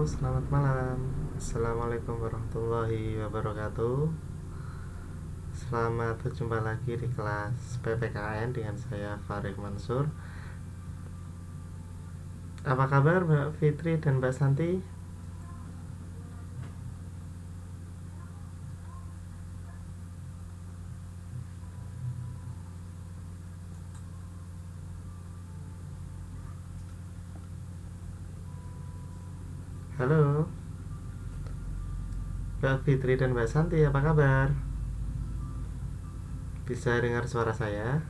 selamat malam. Assalamualaikum warahmatullahi wabarakatuh. Selamat berjumpa lagi di kelas PPKN dengan saya Farid Mansur. Apa kabar Mbak Fitri dan Mbak Santi? Halo Mbak Fitri dan Mbak Santi, apa kabar? Bisa dengar suara saya?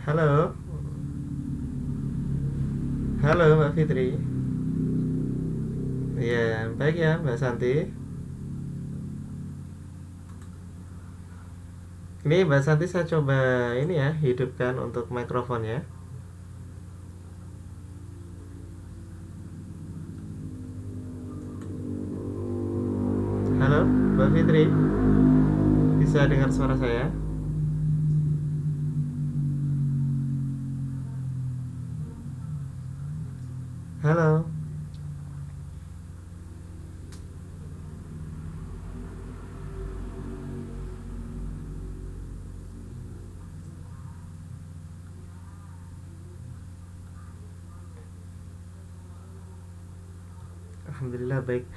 Halo. Halo Mbak Fitri. Iya, baik ya Mbak Santi. Ini Mbak Santi saya coba ini ya, hidupkan untuk mikrofonnya. Halo Mbak Fitri, bisa dengar suara saya? Halo. Alhamdulillah baik.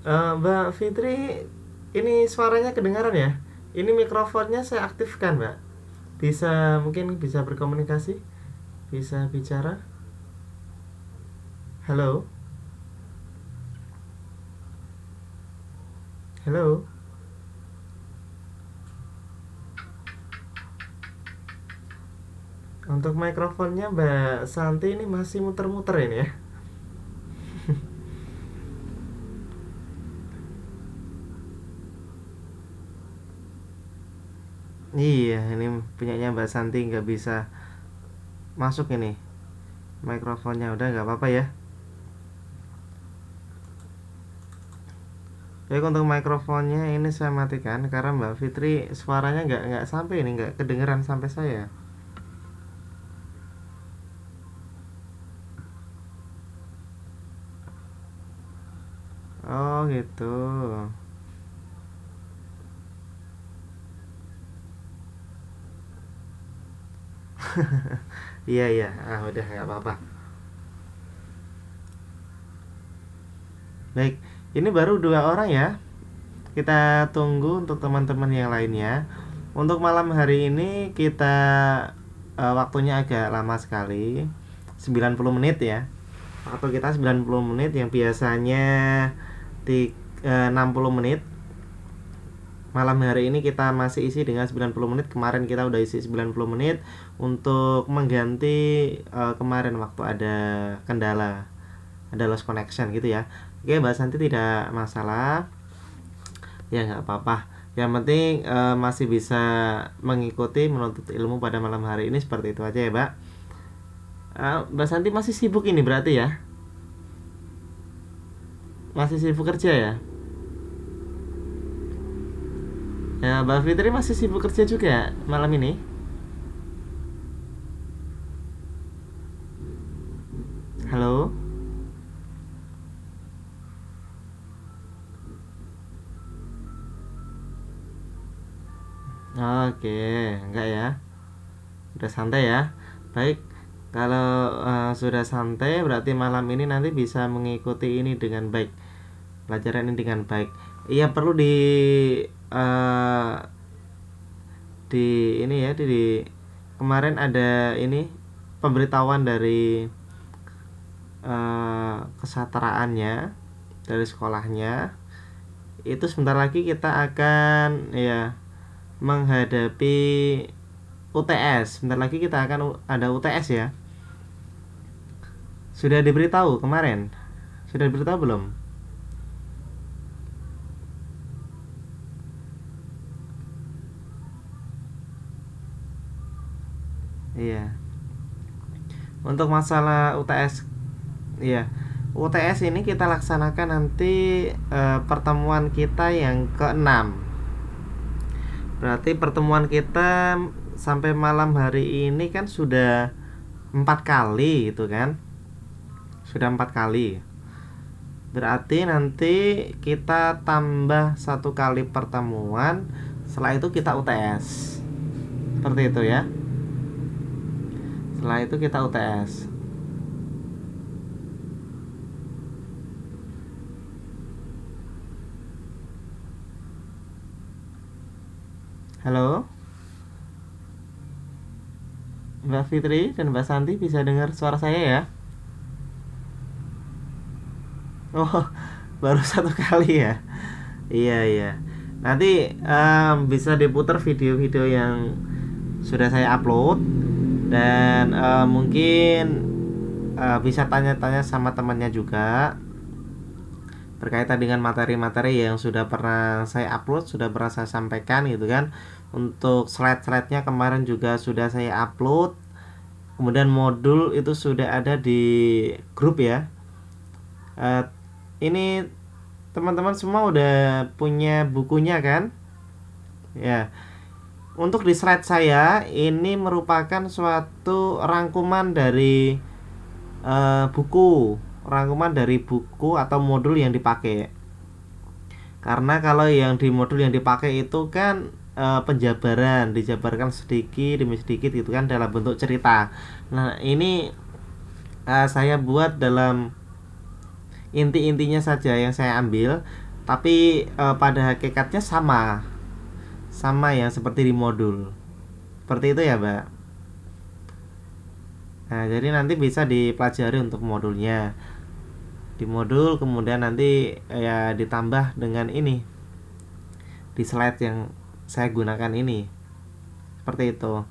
Mbak Fitri, ini suaranya kedengaran ya? Ini mikrofonnya saya aktifkan, Mbak. Mungkin bisa berkomunikasi, bisa bicara. Halo, halo. Untuk mikrofonnya Mbak Santi ini masih muter-muter ini ya. Iya, ini punyanya Mbak Santi nggak bisa masuk ini mikrofonnya. Udah nggak apa-apa ya. Baik, untuk mikrofonnya ini saya matikan karena Mbak Fitri suaranya nggak sampai ini, nggak kedengeran sampai saya. Oh gitu. Iya iya, udah nggak apa-apa. Baik, ini baru dua orang ya. Kita tunggu untuk teman-teman yang lainnya. Untuk malam hari ini kita waktunya agak lama sekali, 90 menit ya. Waktu kita 90 menit yang biasanya di 60 menit. Malam hari ini kita masih isi dengan 90 menit. Kemarin kita udah isi 90 menit untuk mengganti kemarin waktu ada kendala, ada lost connection gitu ya. Oke, Mbak Santi tidak masalah. Ya nggak apa-apa. Yang penting masih bisa mengikuti menuntut ilmu pada malam hari ini, seperti itu aja ya, Mbak. Mbak Santi masih sibuk ini berarti ya? Masih sibuk kerja ya? Ya, Mbak Fitri masih sibuk kerja juga malam ini? Halo? Oke, enggak ya? Udah santai ya? Baik, kalau sudah santai berarti malam ini nanti bisa mengikuti ini dengan baik. Pelajaran ini dengan baik. Iya, perlu eh, di ini ya, kemarin ada ini pemberitahuan dari kesejahteraannya dari sekolahnya. Itu sebentar lagi kita akan ya menghadapi UTS. Sebentar lagi kita akan ada UTS ya. Sudah diberitahu kemarin? Sudah diberitahu belum? Iya. Untuk masalah UTS, iya. UTS ini kita laksanakan nanti pertemuan kita yang keenam. Berarti pertemuan kita sampai malam hari ini kan sudah 4 kali gitu kan, sudah 4 kali. Berarti nanti kita tambah 1 kali pertemuan, setelah itu kita UTS, seperti itu ya. Setelah itu kita UTS. Halo Mbak Fitri dan Mbak Santi, bisa dengar suara saya ya? Oh, baru 1 kali ya? Iya, iya. Nanti bisa diputar video-video yang sudah saya upload. Dan mungkin bisa tanya-tanya sama temannya juga berkaitan dengan materi-materi yang sudah pernah saya upload, sudah pernah saya sampaikan gitu kan. Untuk slide-slide-nya kemarin juga sudah saya upload. Kemudian modul itu sudah ada di grup ya. Ini teman-teman semua udah punya bukunya kan? Ya. Untuk di slide saya ini merupakan suatu rangkuman dari rangkuman dari buku atau modul yang dipakai. Karena kalau yang di modul yang dipakai itu kan penjabaran, dijabarkan sedikit demi sedikit gitu kan dalam bentuk cerita. Nah, ini saya buat dalam inti-intinya saja yang saya ambil, tapi pada hakikatnya sama yang seperti di modul. Seperti itu ya, Mbak. Nah, jadi nanti bisa dipelajari untuk modulnya. Di modul kemudian nanti ya ditambah dengan ini di slide yang saya gunakan ini. Seperti itu.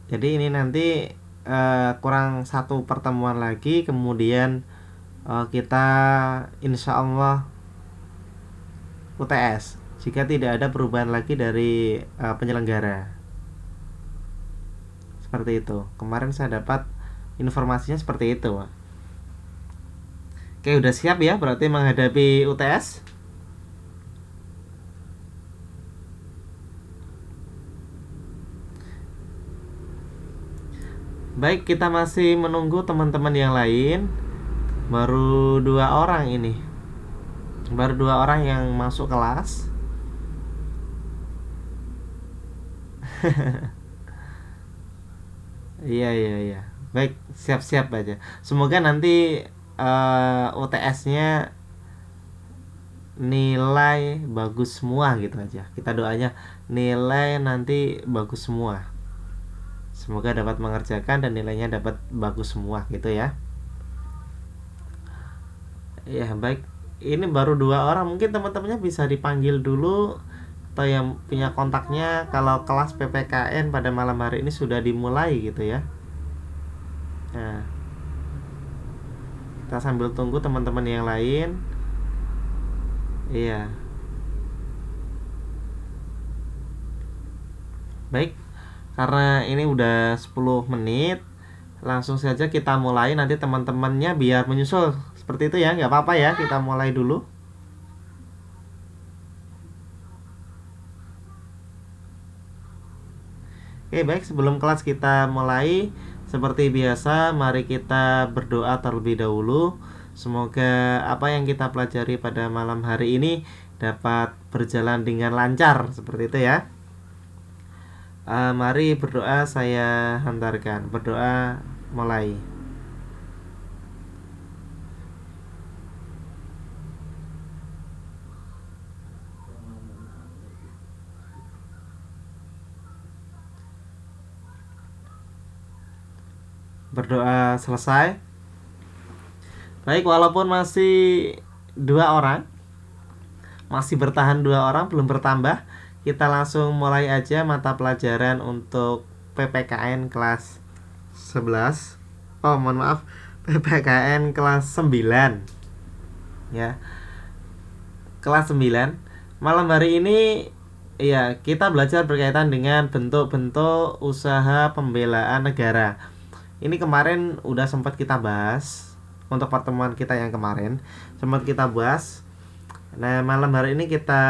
Jadi ini nanti kurang 1 pertemuan lagi, kemudian kita insya Allah UTS jika tidak ada perubahan lagi dari penyelenggara. Seperti itu. Kemarin saya dapat informasinya seperti itu. Oke, udah siap ya berarti menghadapi UTS? Baik, kita masih menunggu teman-teman yang lain. Baru 2 orang ini. Baru 2 orang yang masuk kelas. Iya, iya, iya. Baik, siap-siap aja. Semoga nanti UTS-nya nilai bagus semua gitu aja. Kita doanya nilai nanti bagus semua. Semoga dapat mengerjakan dan nilainya dapat bagus semua gitu ya. Ya, baik. Ini baru 2 orang, mungkin teman-temannya bisa dipanggil dulu atau yang punya kontaknya kalau kelas PPKN pada malam hari ini sudah dimulai gitu ya. Nah, kita sambil tunggu teman-teman yang lain. Iya. Baik, karena ini udah 10 menit, langsung saja kita mulai. Nanti teman-temannya biar menyusul seperti itu ya, nggak apa-apa ya, kita mulai dulu. Oke, baik, sebelum kelas kita mulai, seperti biasa, mari kita berdoa terlebih dahulu. Semoga apa yang kita pelajari pada malam hari ini dapat berjalan dengan lancar, seperti itu ya. Mari berdoa, saya hantarkan. Berdoa mulai. Berdoa selesai. Baik, walaupun masih 2 orang, masih bertahan 2 orang, belum bertambah, kita langsung mulai aja mata pelajaran untuk PPKN kelas 11. Oh, mohon maaf, PPKN kelas 9 ya. Kelas 9. Malam hari ini ya kita belajar berkaitan dengan bentuk-bentuk usaha pembelaan negara. Ini kemarin udah sempat kita bahas untuk pertemuan kita yang kemarin, sempat kita bahas. Nah, malam hari ini kita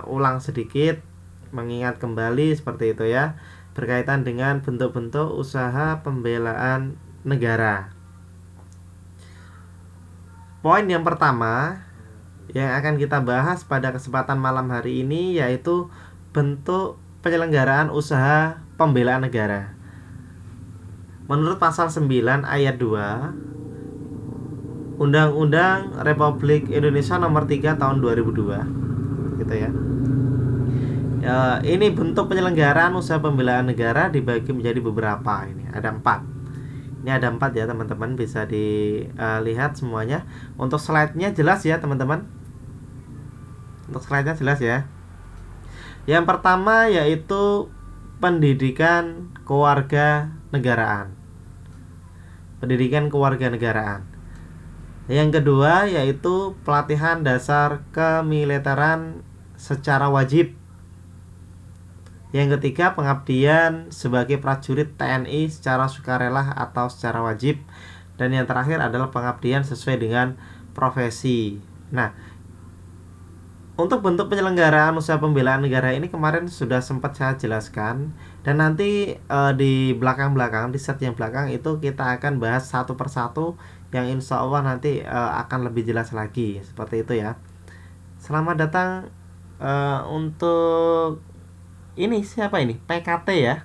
ulang sedikit mengingat kembali seperti itu ya, berkaitan dengan bentuk-bentuk usaha pembelaan negara. Poin yang pertama yang akan kita bahas pada kesempatan malam hari ini yaitu bentuk penyelenggaraan usaha pembelaan negara. Menurut pasal 9 ayat 2 Undang-Undang Republik Indonesia nomor 3 tahun 2002 gitu ya. Ini bentuk penyelenggaraan usaha pembelaan negara dibagi menjadi beberapa. Ini ada 4. Ini ada 4 ya teman-teman, bisa dilihat semuanya. Untuk slide-nya jelas ya teman-teman. Untuk slide-nya jelas ya. Yang pertama yaitu pendidikan kewarganegaraan. Pendidikan kewarganegaraan. Yang kedua yaitu pelatihan dasar kemiliteran secara wajib. Yang ketiga pengabdian sebagai prajurit TNI secara sukarela atau secara wajib. Dan yang terakhir adalah pengabdian sesuai dengan profesi. Nah, untuk bentuk penyelenggaraan usaha pembelaan negara ini kemarin sudah sempat saya jelaskan. Dan nanti di belakang-belakang, di set yang belakang itu kita akan bahas satu persatu yang insya Allah nanti akan lebih jelas lagi. Seperti itu ya. Selamat datang untuk ini siapa ini? PKT ya.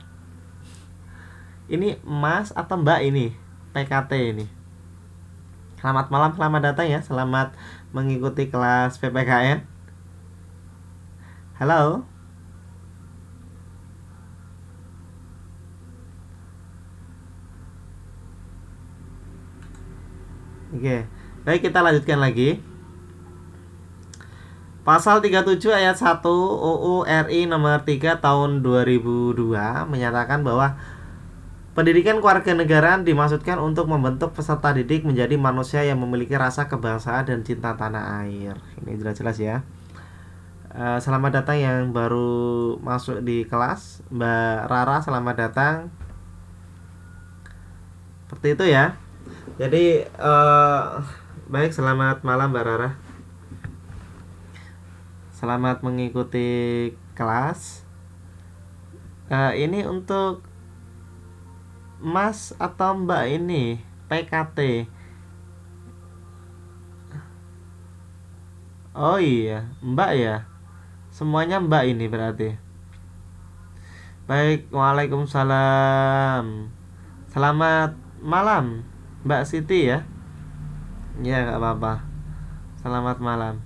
Ini Mas atau Mbak ini? PKT ini. Selamat malam, selamat datang ya. Selamat mengikuti kelas PPKN. Halo. Oke. Baik, kita lanjutkan lagi. Pasal 37 ayat 1 UU RI nomor 3 tahun 2002 menyatakan bahwa pendidikan kewarganegaraan dimaksudkan untuk membentuk peserta didik menjadi manusia yang memiliki rasa kebangsaan dan cinta tanah air. Ini jelas-jelas ya. Selamat datang yang baru masuk di kelas, Mbak Rara, selamat datang. Seperti itu ya. Jadi baik, selamat malam Mbak Rara. Selamat mengikuti kelas. Ini untuk Mas atau Mbak ini PKT. Oh iya, Mbak ya. Semuanya Mbak ini berarti. Baik, waalaikumsalam. Selamat malam Mbak Siti ya. Ya, gak apa-apa. Selamat malam.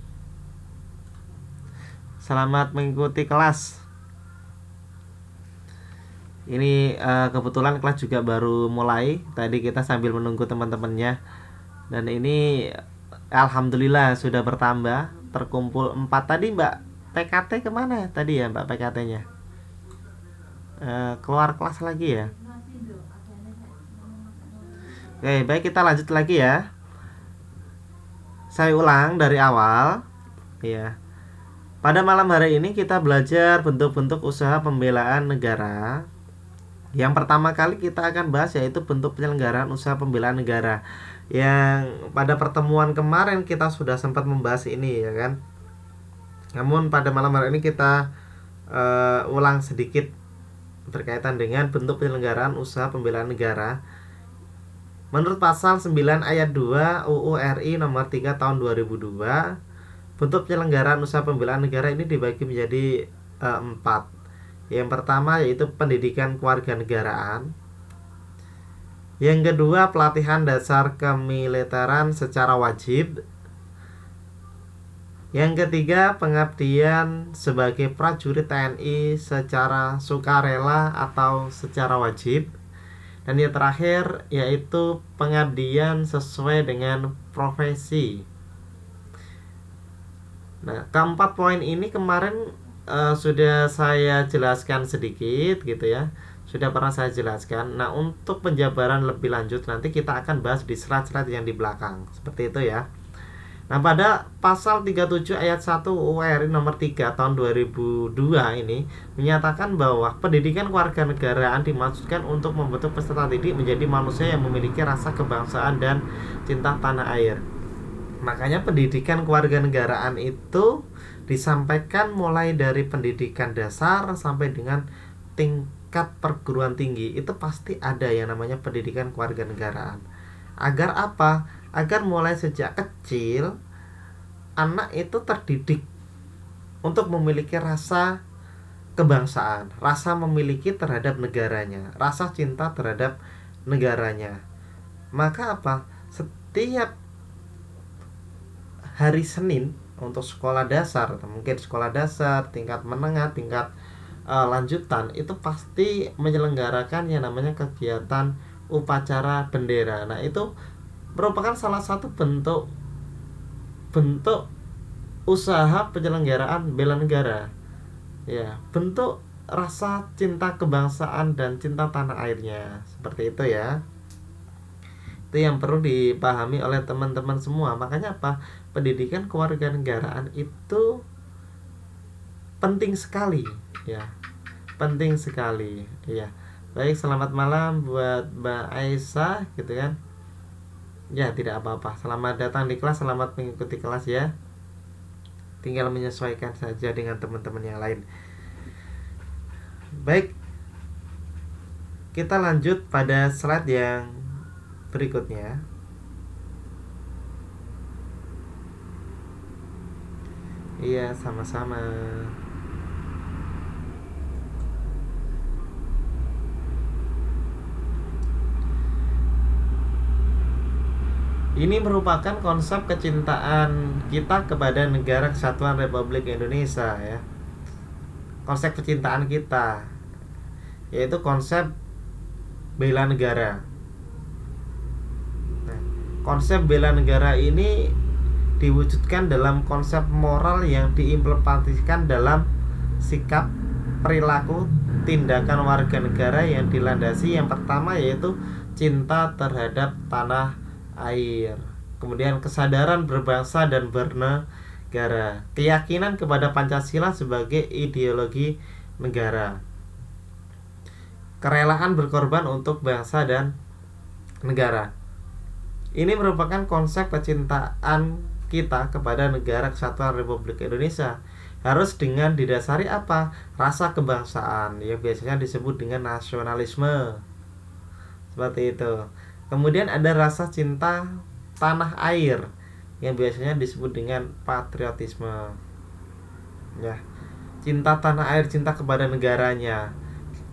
Selamat mengikuti kelas. Ini kebetulan kelas juga baru mulai. Tadi kita sambil menunggu teman-temannya. Dan ini alhamdulillah sudah bertambah. Terkumpul 4 tadi. Mbak PKT kemana tadi ya Mbak PKT-nya? Keluar kelas lagi ya. Oke, baik, kita lanjut lagi ya. Saya ulang dari awal. Ya. Pada malam hari ini kita belajar bentuk-bentuk usaha pembelaan negara. Yang pertama kali kita akan bahas yaitu bentuk penyelenggaraan usaha pembelaan negara. Yang pada pertemuan kemarin kita sudah sempat membahas ini ya kan. Namun pada malam hari ini kita ulang sedikit berkaitan dengan bentuk penyelenggaraan usaha pembelaan negara. Menurut pasal 9 ayat 2 UU RI nomor 3 tahun 2002, bentuk penyelenggaraan usaha pembelaan negara ini dibagi menjadi 4. Yang pertama yaitu pendidikan kewarganegaraan. Yang kedua pelatihan dasar kemiliteran secara wajib. Yang ketiga pengabdian sebagai prajurit TNI secara sukarela atau secara wajib. Dan yang terakhir yaitu pengabdian sesuai dengan profesi. Nah, keempat poin ini kemarin sudah saya jelaskan sedikit gitu ya. Sudah pernah saya jelaskan. Nah, untuk penjabaran lebih lanjut nanti kita akan bahas di slide-slide yang di belakang. Seperti itu ya. Nah, pada pasal 37 ayat 1 UU RI nomor 3 tahun 2002 ini menyatakan bahwa pendidikan kewarganegaraan dimaksudkan untuk membentuk peserta didik menjadi manusia yang memiliki rasa kebangsaan dan cinta tanah air. Makanya pendidikan kewarganegaraan itu disampaikan mulai dari pendidikan dasar sampai dengan tingkat perguruan tinggi. Itu pasti ada yang namanya pendidikan kewarganegaraan. Agar apa? Agar mulai sejak kecil anak itu terdidik untuk memiliki rasa kebangsaan, rasa memiliki terhadap negaranya, rasa cinta terhadap negaranya. Maka apa? Setiap hari Senin untuk sekolah dasar, mungkin sekolah dasar, tingkat menengah, tingkat lanjutan, itu pasti menyelenggarakan yang namanya kegiatan upacara bendera. Nah, itu merupakan salah satu bentuk usaha penyelenggaraan bela negara. Ya, bentuk rasa cinta kebangsaan dan cinta tanah airnya. Seperti itu ya. Itu yang perlu dipahami oleh teman-teman semua. Makanya apa? Pendidikan kewarganegaraan itu penting sekali, ya. Penting sekali, ya. Baik, selamat malam buat Mbak Aisyah gitu kan. Ya, tidak apa-apa. Selamat datang di kelas, selamat mengikuti kelas ya. Tinggal menyesuaikan saja dengan teman-teman yang lain. Baik, kita lanjut pada slide yang berikutnya. Iya, sama-sama. Ini merupakan konsep kecintaan kita kepada negara kesatuan Republik Indonesia ya. Konsep kecintaan kita yaitu konsep bela negara. Nah, konsep bela negara ini diwujudkan dalam konsep moral yang diimplementasikan dalam sikap, perilaku, tindakan warga negara yang dilandasi yang pertama yaitu cinta terhadap tanah air, kemudian kesadaran berbangsa dan bernegara, keyakinan kepada Pancasila sebagai ideologi negara, kerelaan berkorban untuk bangsa dan negara. Ini merupakan konsep kecintaan kita kepada negara kesatuan Republik Indonesia. Harus dengan didasari apa? Rasa kebangsaan yang biasanya disebut dengan nasionalisme. Seperti itu. Kemudian ada rasa cinta tanah air yang biasanya disebut dengan patriotisme. Ya. Cinta tanah air, cinta kepada negaranya.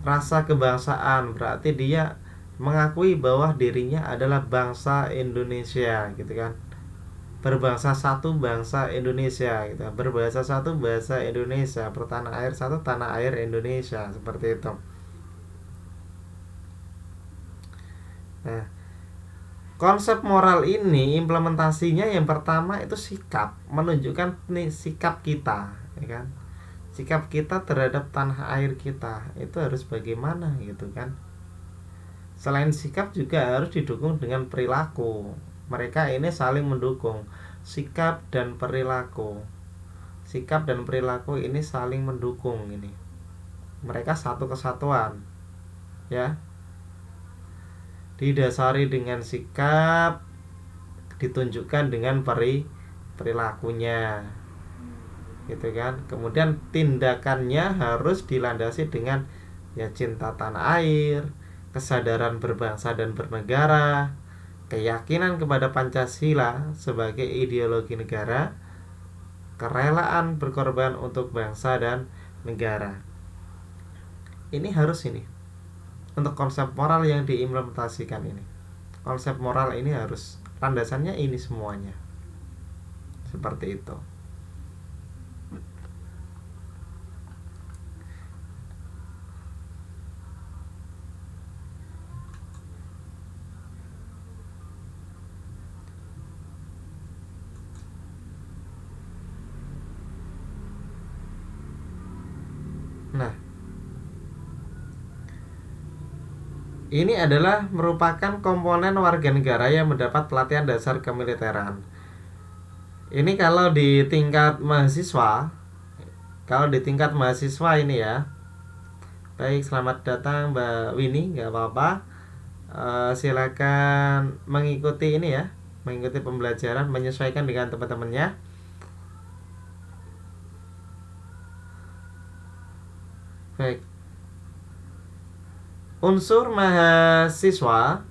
Rasa kebangsaan berarti dia mengakui bahwa dirinya adalah bangsa Indonesia gitu kan. Berbangsa satu bangsa Indonesia gitu. Berbahasa satu bahasa Indonesia, bertanah air satu tanah air Indonesia, seperti itu. Nah, konsep moral ini implementasinya yang pertama itu sikap, menunjukkan nih sikap kita, ya kan? Sikap kita terhadap tanah air kita itu harus bagaimana gitu kan? Selain sikap juga harus didukung dengan perilaku. Mereka ini saling mendukung, sikap dan perilaku. Sikap dan perilaku ini saling mendukung ini. Mereka satu kesatuan, ya. Didasari dengan sikap, ditunjukkan dengan perilakunya gitu kan. Kemudian tindakannya harus dilandasi dengan ya cinta tanah air, kesadaran berbangsa dan bernegara, keyakinan kepada Pancasila sebagai ideologi negara, kerelaan berkorban untuk bangsa dan negara. Ini harus ini untuk konsep moral yang diimplementasikan ini. Konsep moral ini harus landasannya ini semuanya. Seperti itu. Nah, ini adalah merupakan komponen warga negara yang mendapat pelatihan dasar kemiliteran. Ini kalau di tingkat mahasiswa, ini ya. Baik, selamat datang Mbak Winnie, nggak apa-apa. Silakan mengikuti ini ya, mengikuti pembelajaran, menyesuaikan dengan teman-temannya. Baik. Unsur mahasiswa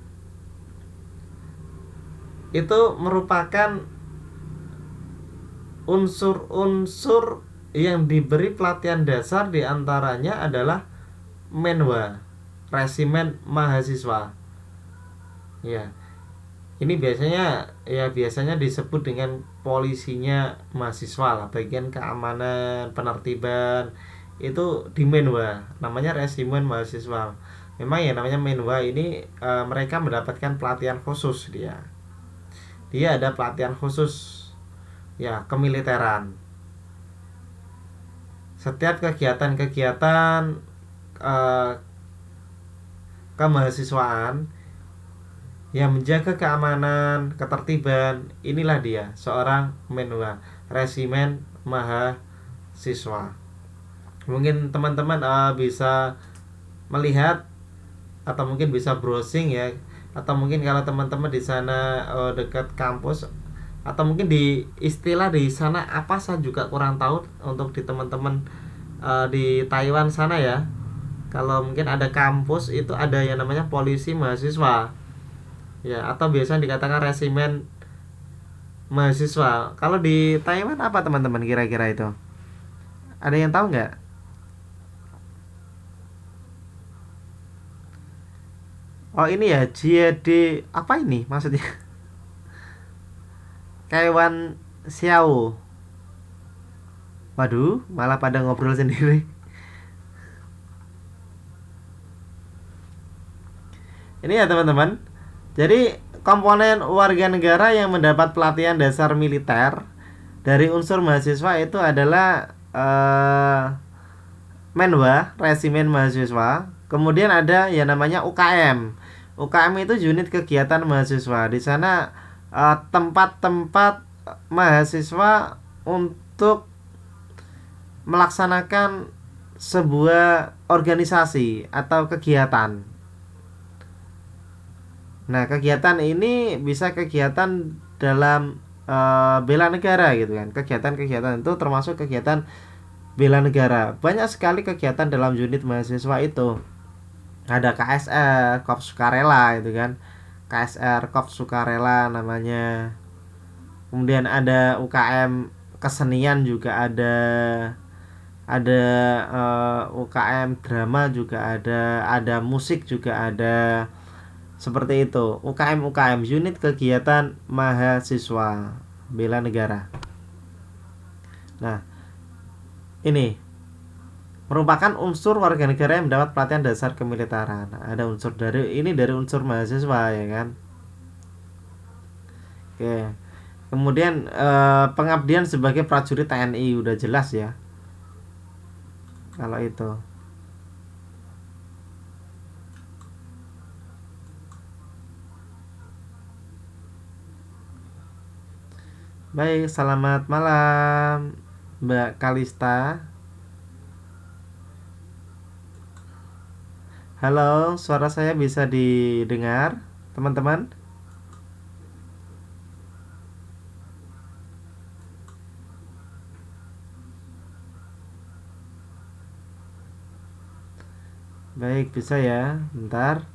itu merupakan unsur-unsur yang diberi pelatihan dasar, diantaranya adalah menwa, resimen mahasiswa. Ya, ini biasanya disebut dengan polisinya mahasiswa lah, bagian keamanan, penertiban itu di menwa, namanya resimen mahasiswa. Memang ya namanya menwa ini mereka mendapatkan pelatihan khusus, dia ada pelatihan khusus ya kemiliteran. Setiap kegiatan-kegiatan eh, kemahasiswaan yang menjaga keamanan, ketertiban, inilah dia seorang menwa, resimen mahasiswa. Mungkin teman-teman bisa melihat atau mungkin bisa browsing ya, atau mungkin kalau teman-teman di sana dekat kampus, atau mungkin di istilah di sana apa saya juga kurang tahu untuk di teman-teman di Taiwan sana ya. Kalau mungkin ada kampus itu ada yang namanya polisi mahasiswa ya, atau biasa dikatakan resimen mahasiswa. Kalau di Taiwan apa teman-teman kira-kira itu? Ada yang tahu nggak? Oh ini ya JD apa ini maksudnya? Kaiwan Xiao. Waduh, malah pada ngobrol sendiri. Ini ya teman-teman. Jadi komponen warga negara yang mendapat pelatihan dasar militer dari unsur mahasiswa itu adalah menwa, resimen mahasiswa. Kemudian ada yang namanya UKM. UKM itu unit kegiatan mahasiswa. Di sana tempat-tempat mahasiswa untuk melaksanakan sebuah organisasi atau kegiatan. Nah, kegiatan ini bisa kegiatan dalam bela negara gitu kan. Kegiatan-kegiatan itu termasuk kegiatan bela negara. Banyak sekali kegiatan dalam unit mahasiswa itu. Ada KSR, Korps Sukarela itu kan. KSR, Korps Sukarela namanya. Kemudian ada UKM kesenian juga ada UKM drama juga ada musik juga ada. Seperti itu, UKM unit kegiatan mahasiswa bela negara. Nah, ini merupakan unsur warga negara yang mendapat pelatihan dasar kemiliteran. Ada unsur dari unsur mahasiswa ya kan. Oke. Kemudian pengabdian sebagai prajurit TNI udah jelas ya. Kalau itu. Baik, selamat malam Mbak Kalista. Halo, suara saya bisa didengar, teman-teman? Baik, bisa ya. Bentar.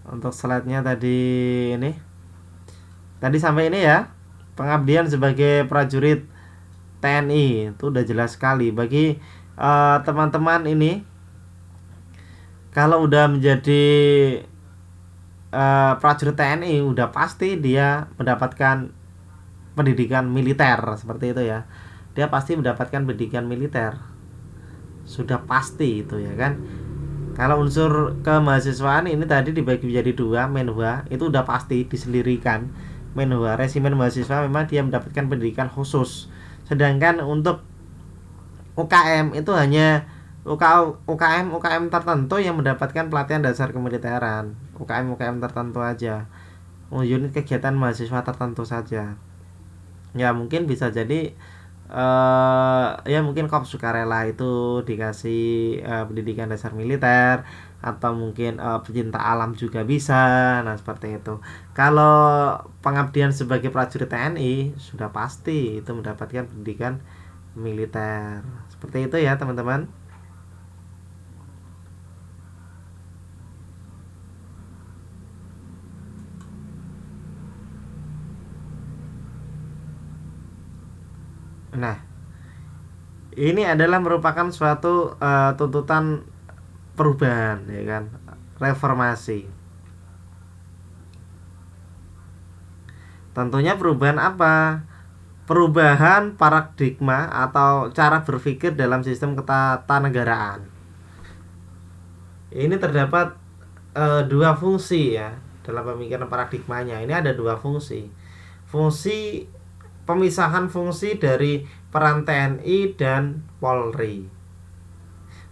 Untuk slide-nya tadi ini. Tadi sampai ini ya. Pengabdian sebagai prajurit TNI itu udah jelas sekali bagi teman-teman ini. Kalau udah menjadi prajurit TNI udah pasti dia mendapatkan pendidikan militer seperti itu ya. Dia pasti mendapatkan pendidikan militer. Sudah pasti itu ya kan. Kalau unsur kemahasiswaan ini tadi dibagi menjadi dua, menwa itu udah pasti disendirikan. Menwa, resimen mahasiswa memang dia mendapatkan pendidikan khusus. Sedangkan untuk UKM itu hanya UKM tertentu yang mendapatkan pelatihan dasar kemiliteran. UKM tertentu aja. Unit kegiatan mahasiswa tertentu saja. Ya mungkin bisa jadi ya mungkin korps sukarela itu dikasih pendidikan dasar militer, atau mungkin pecinta alam juga bisa. Nah, seperti itu. Kalau pengabdian sebagai prajurit TNI sudah pasti itu mendapatkan pendidikan militer. Seperti itu ya, teman-teman. Nah, ini adalah merupakan suatu tuntutan perubahan, ya kan, reformasi. Tentunya perubahan apa? Perubahan paradigma atau cara berpikir dalam sistem ketatanegaraan. Ini terdapat dua fungsi ya dalam pemikiran paradigmanya. Ini ada dua fungsi. Fungsi pemisahan fungsi dari peran TNI dan Polri,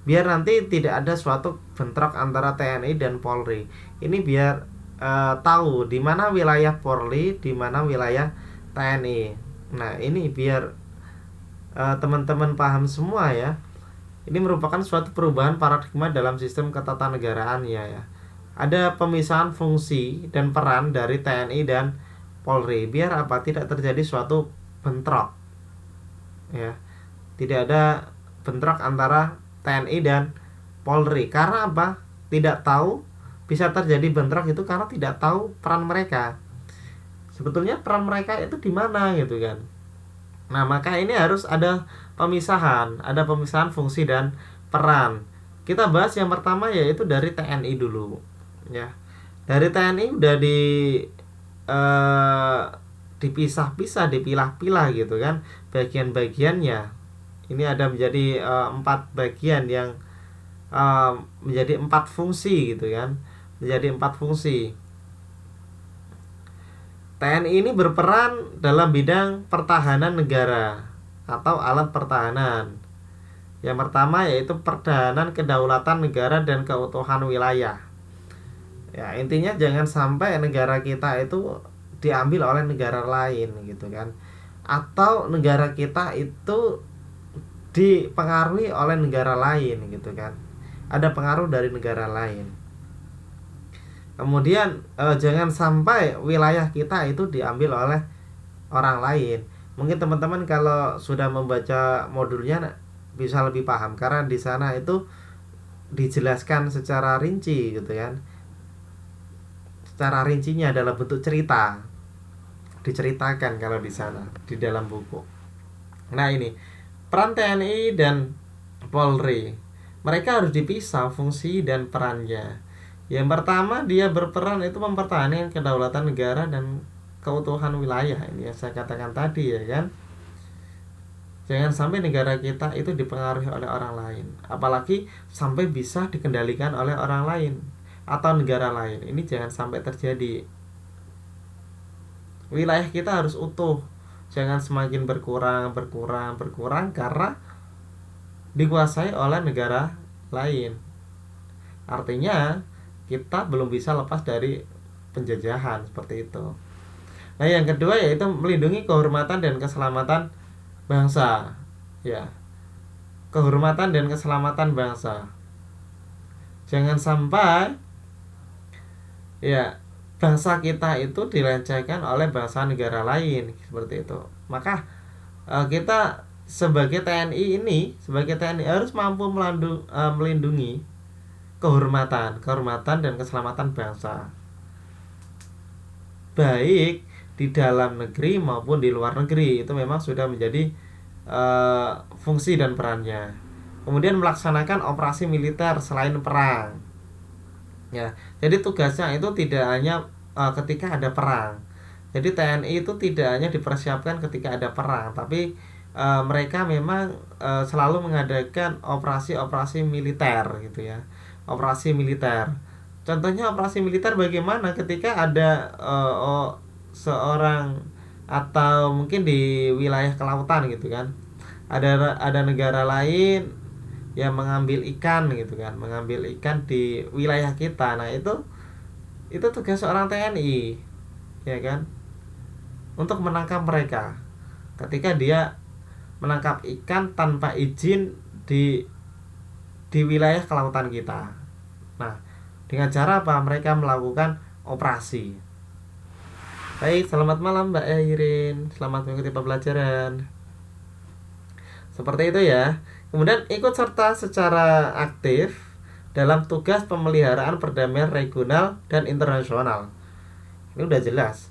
biar nanti tidak ada suatu bentrok antara TNI dan Polri. Ini biar tahu di mana wilayah Polri, di mana wilayah TNI. Nah, ini biar teman-teman paham semua ya. Ini merupakan suatu perubahan paradigma dalam sistem ketatanegaraan ya. Ada pemisahan fungsi dan peran dari TNI dan Polri, biar apa? Tidak terjadi suatu bentrok. Ya. Tidak ada bentrok antara TNI dan Polri. Karena apa? Tidak tahu, bisa terjadi bentrok itu karena tidak tahu peran mereka. Sebetulnya peran mereka itu di mana gitu kan. Nah, maka ini harus ada pemisahan fungsi dan peran. Kita bahas yang pertama yaitu dari TNI dulu, ya. Dari TNI udah dipisah-pisah, dipilah-pilah gitu kan, bagian-bagiannya. Ini ada menjadi 4 bagian yang menjadi 4 fungsi gitu kan, menjadi 4 fungsi. TNI ini berperan dalam bidang pertahanan negara atau alat pertahanan. Yang pertama yaitu pertahanan kedaulatan negara dan keutuhan wilayah. Ya, intinya jangan sampai negara kita itu diambil oleh negara lain gitu kan. Atau negara kita itu dipengaruhi oleh negara lain gitu kan. Ada pengaruh dari negara lain. Kemudian jangan sampai wilayah kita itu diambil oleh orang lain. Mungkin teman-teman kalau sudah membaca modulnya bisa lebih paham, karena di sana itu dijelaskan secara rinci gitu kan. Secara rincinya adalah bentuk cerita. Diceritakan kalau di sana di dalam buku. Nah, ini peran TNI dan Polri. Mereka harus dipisah fungsi dan perannya. Yang pertama, dia berperan itu mempertahankan kedaulatan negara dan keutuhan wilayah. Ini yang saya katakan tadi ya kan. Jangan sampai negara kita itu dipengaruhi oleh orang lain, apalagi sampai bisa dikendalikan oleh orang lain atau negara lain. Ini jangan sampai terjadi. Wilayah kita harus utuh, jangan semakin berkurang karena dikuasai oleh negara lain. Artinya kita belum bisa lepas dari penjajahan seperti itu. Nah, yang kedua yaitu melindungi kehormatan dan keselamatan bangsa. Ya. Kehormatan dan keselamatan bangsa. Jangan sampai ya bangsa kita itu dilecehkan oleh bangsa negara lain seperti itu. Maka kita sebagai TNI harus mampu melindungi kehormatan dan keselamatan bangsa, baik di dalam negeri maupun di luar negeri. Itu memang sudah menjadi fungsi dan perannya. Kemudian melaksanakan operasi militer selain perang. Ya, jadi tugasnya itu tidak hanya ketika ada perang. Jadi TNI itu tidak hanya dipersiapkan ketika ada perang, tapi mereka memang selalu mengadakan operasi-operasi militer gitu ya. Operasi militer. Contohnya operasi militer bagaimana ketika ada seorang atau mungkin di wilayah kelautan gitu kan. Ada negara lain yang mengambil ikan gitu kan, mengambil ikan di wilayah kita. Nah, itu tugas seorang TNI ya kan, untuk menangkap mereka ketika dia menangkap ikan tanpa izin di wilayah kelautan kita. Nah, dengan cara apa? Mereka melakukan operasi. Baik, selamat malam Mbak Irin. Selamat mengikuti pembelajaran. Seperti itu ya. Kemudian ikut serta secara aktif dalam tugas pemeliharaan perdamaian regional dan internasional. Ini udah jelas.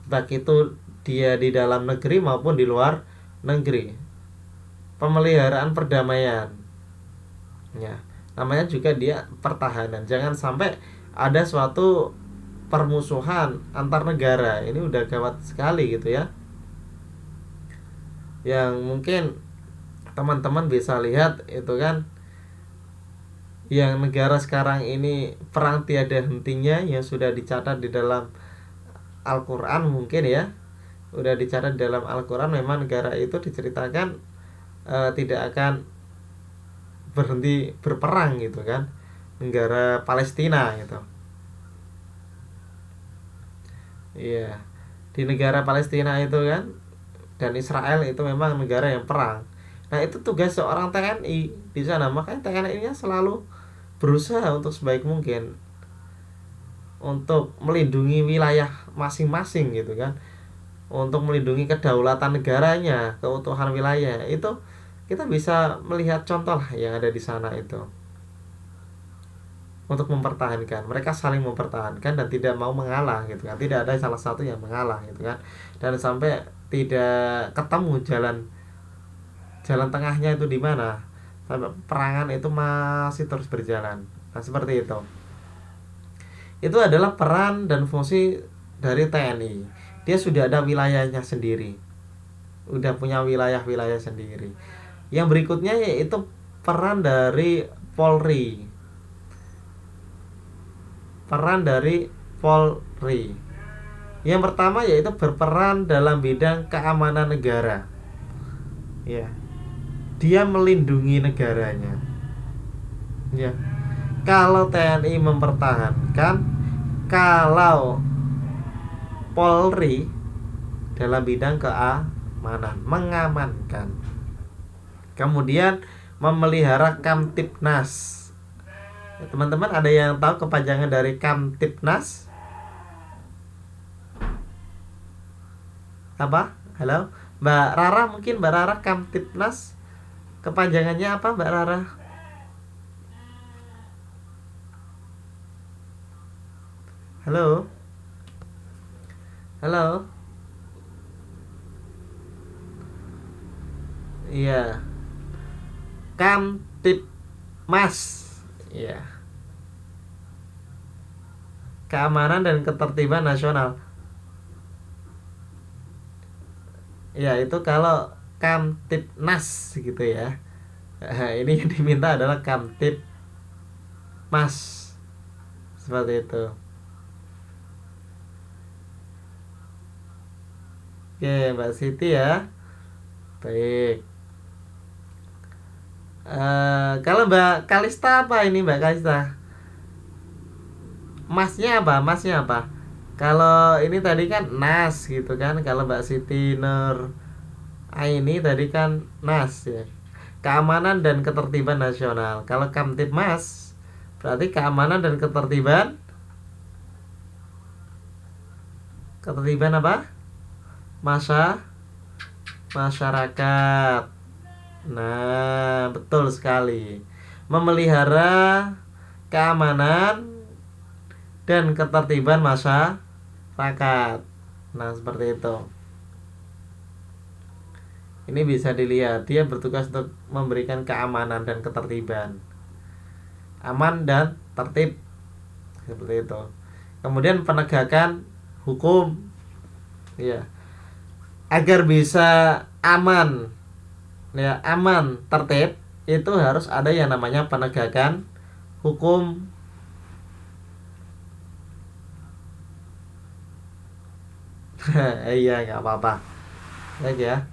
Baik itu dia di dalam negeri maupun di luar negeri. Pemeliharaan perdamaian. Ya, namanya juga dia pertahanan. Jangan sampai ada suatu permusuhan antar negara. Ini udah gawat sekali gitu ya. Yang mungkin teman-teman bisa lihat itu kan, yang negara sekarang ini perang tiada hentinya, yang sudah dicatat di dalam Al-Quran mungkin ya, udah dicatat di dalam Al-Quran. Memang negara itu diceritakan tidak akan berhenti berperang gitu kan, negara Palestina gitu. Iya, di negara Palestina itu kan dan Israel itu memang negara yang perang. Nah, itu tugas seorang TNI di sana. Makanya TNI-nya selalu berusaha untuk sebaik mungkin untuk melindungi wilayah masing-masing gitu kan, untuk melindungi kedaulatan negaranya, keutuhan wilayah. Itu kita bisa melihat contoh lah yang ada di sana itu. Untuk mempertahankan, mereka saling mempertahankan dan tidak mau mengalah gitu kan. Tidak ada salah satu yang mengalah gitu kan. Dan sampai tidak ketemu jalan tengahnya itu di mana, sampai perangan itu masih terus berjalan. Nah, seperti itu. Itu adalah peran dan fungsi dari TNI. Dia sudah ada wilayahnya sendiri, udah punya wilayah-wilayah sendiri. Yang berikutnya yaitu peran dari Polri. Peran dari Polri. Yang pertama yaitu berperan dalam bidang keamanan negara. Ya. Dia melindungi negaranya. Ya. Kalau TNI mempertahankan, kalau Polri dalam bidang keamanan, mengamankan. Kemudian memelihara Kamtibnas. Ya, teman-teman ada yang tahu kepanjangan dari Kamtibnas? Apa? Halo? Mbak Rara, mungkin Mbak Rara, Kamtibnas kepanjangannya apa Mbak Rara? Halo? Halo? Iya. Kamtibmas. Iya. Keamanan dan Ketertiban Nasional. Ya, itu kalau Kamtibnas gitu ya. Ini yang diminta adalah Kamtibmas. Seperti itu. Oke, Mbak Siti ya. Baik. Kalau Mbak Kalista apa ini Mbak Kalista? Masnya apa? Masnya apa? Kalau ini tadi kan Nas gitu kan. Kalau Mbak Siti Nur Aini tadi kan Nas ya. Keamanan dan Ketertiban Nasional. Kalau Kamtibmas berarti keamanan dan ketertiban. Ketertiban apa? Masyarakat. Nah, betul sekali. Memelihara keamanan dan ketertiban masyarakat. Nah, seperti itu. Ini bisa dilihat, dia bertugas untuk memberikan keamanan dan ketertiban. Aman dan tertib. Seperti itu. Kemudian penegakan hukum. Ya. Agar bisa aman. Ya, aman, tertib, itu harus ada yang namanya penegakan hukum. Iya, nggak apa-apa. Baik ya.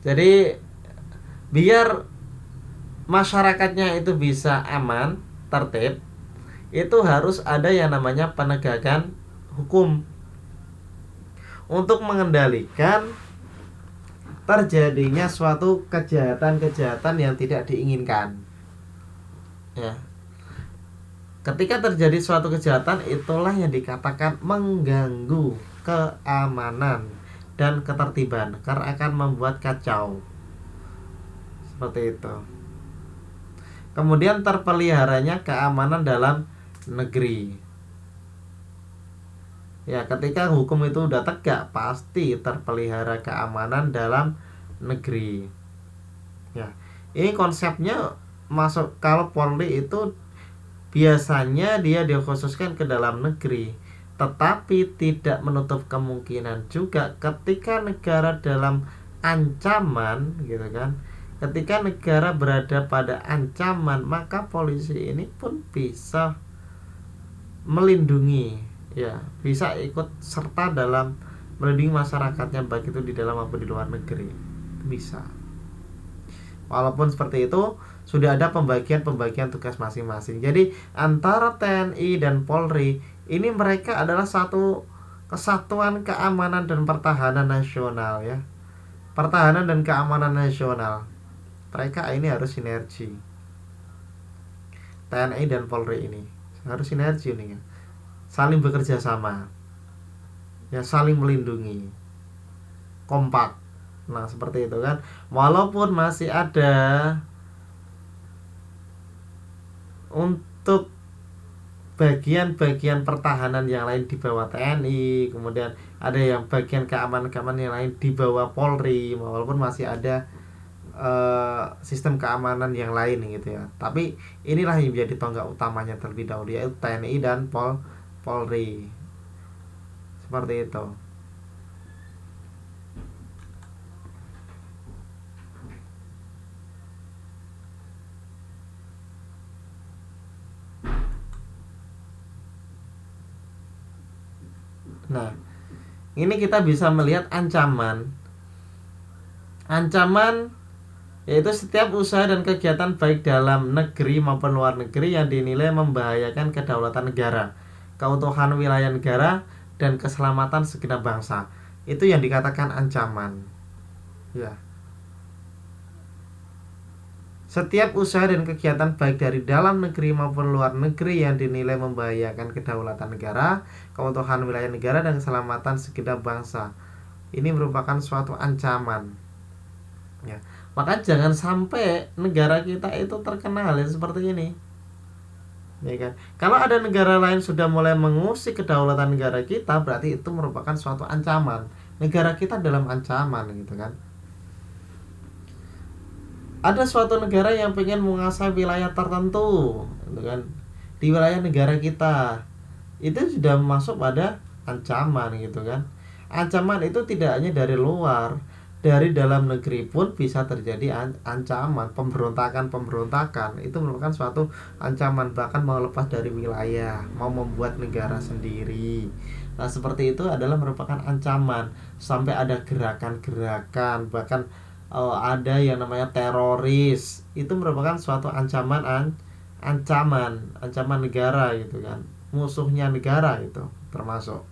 Jadi biar masyarakatnya itu bisa aman, tertib, itu harus ada yang namanya penegakan hukum untuk mengendalikan terjadinya suatu kejahatan-kejahatan yang tidak diinginkan. Ya. Ketika terjadi suatu kejahatan, itulah yang dikatakan mengganggu keamanan dan ketertiban karena akan membuat kacau. Seperti itu. Kemudian terpeliharanya keamanan dalam negeri. Ya, ketika hukum itu udah tegak, pasti terpelihara keamanan dalam negeri. Ya, ini konsepnya masuk. Kalau Polri itu biasanya dia dikhususkan ke dalam negeri, tetapi tidak menutup kemungkinan juga ketika negara dalam ancaman, gitu kan. Ketika negara berada pada ancaman, maka polisi ini pun bisa melindungi, ya, bisa ikut serta dalam melindungi masyarakatnya, baik itu di dalam maupun di luar negeri. Bisa. Walaupun seperti itu, sudah ada pembagian tugas masing-masing. Jadi antara TNI dan Polri ini mereka adalah satu kesatuan keamanan dan pertahanan nasional, ya. Pertahanan dan keamanan nasional. Mereka ini harus sinergi. TNI dan Polri ini harus sinergi nih, ya. Saling bekerja sama. Ya, saling melindungi. Kompak. Nah, seperti itu kan. Walaupun masih ada untuk bagian-bagian pertahanan yang lain di bawah TNI, kemudian ada yang bagian keamanan yang lain di bawah Polri, walaupun masih ada sistem keamanan yang lain gitu ya. Tapi inilah yang menjadi tonggak utamanya terlebih dahulu, yaitu TNI dan Polri. Seperti itu. Nah, ini kita bisa melihat ancaman. Ancaman yaitu setiap usaha dan kegiatan baik dalam negeri maupun luar negeri yang dinilai membahayakan kedaulatan negara, keutuhan wilayah negara, dan keselamatan segenap bangsa. Itu yang dikatakan ancaman. Ya. Setiap usaha dan kegiatan baik dari dalam negeri maupun luar negeri yang dinilai membahayakan kedaulatan negara, keutuhan wilayah negara, dan keselamatan segenap bangsa. Ini merupakan suatu ancaman. Ya. Maka jangan sampai negara kita itu terkena hal yang seperti ini. Ya kan? Kalau ada negara lain sudah mulai mengusik kedaulatan negara kita, berarti itu merupakan suatu ancaman. Negara kita dalam ancaman, gitu kan. Ada suatu negara yang pengen menguasai wilayah tertentu, gitu kan. Di wilayah negara kita. Itu sudah masuk pada ancaman, gitu kan. Ancaman itu tidak hanya dari luar, dari dalam negeri pun bisa terjadi ancaman, pemberontakan. Itu merupakan suatu ancaman, bahkan mau lepas dari wilayah, mau membuat negara sendiri. Nah, seperti itu adalah merupakan ancaman. Sampai ada gerakan-gerakan, bahkan ada yang namanya teroris. Itu merupakan suatu ancaman negara, gitu kan. Musuhnya negara itu termasuk.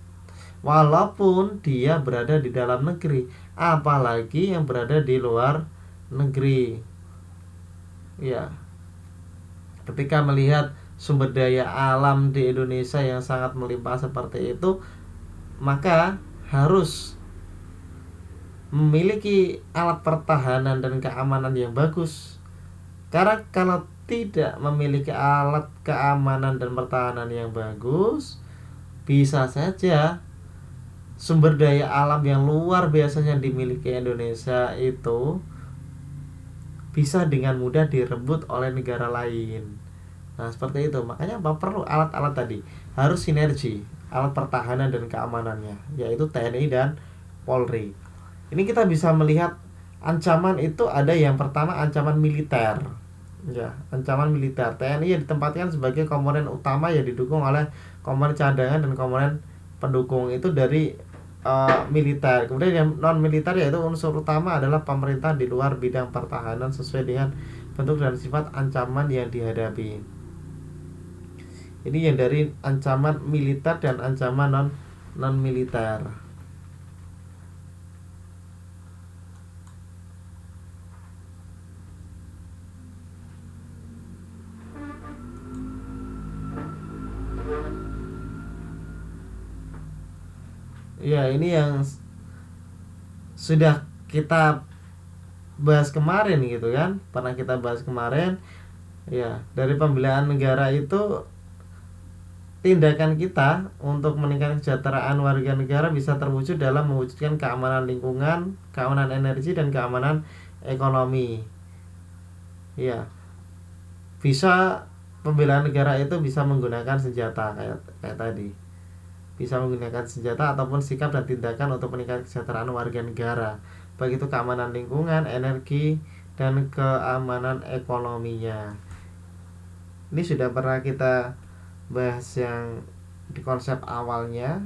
Walaupun dia berada di dalam negeri, apalagi yang berada di luar negeri. Ya. Ketika melihat sumber daya alam di Indonesia yang sangat melimpah seperti itu, maka harus memiliki alat pertahanan dan keamanan yang bagus. Karena kalau tidak memiliki alat keamanan dan pertahanan yang bagus, bisa saja sumber daya alam yang luar biasanya dimiliki Indonesia itu bisa dengan mudah direbut oleh negara lain. Nah, seperti itu. Makanya apa? Perlu alat-alat tadi. Harus sinergi alat pertahanan dan keamanannya, yaitu TNI dan Polri. Ini kita bisa melihat ancaman itu ada yang pertama ancaman militer. Ya, ancaman militer. TNI yang ditempatkan sebagai komponen utama yang didukung oleh komponen cadangan dan komponen pendukung itu dari militer. Kemudian yang non militer yaitu unsur utama adalah pemerintah di luar bidang pertahanan sesuai dengan bentuk dan sifat ancaman yang dihadapi. Ini yang dari ancaman militer dan ancaman non militer. Ya, ini yang sudah kita bahas kemarin gitu kan, pernah kita bahas kemarin. Ya, dari pembelaan negara itu tindakan kita untuk meningkatkan kesejahteraan warga negara bisa terwujud dalam mewujudkan keamanan lingkungan, keamanan energi, dan keamanan ekonomi. Ya, bisa pembelaan negara itu bisa menggunakan senjata kayak kayak tadi. Bisa menggunakan senjata ataupun sikap dan tindakan untuk meningkatkan kesejahteraan warga negara, baik itu keamanan lingkungan, energi, dan keamanan ekonominya. Ini sudah pernah kita bahas yang di konsep awalnya.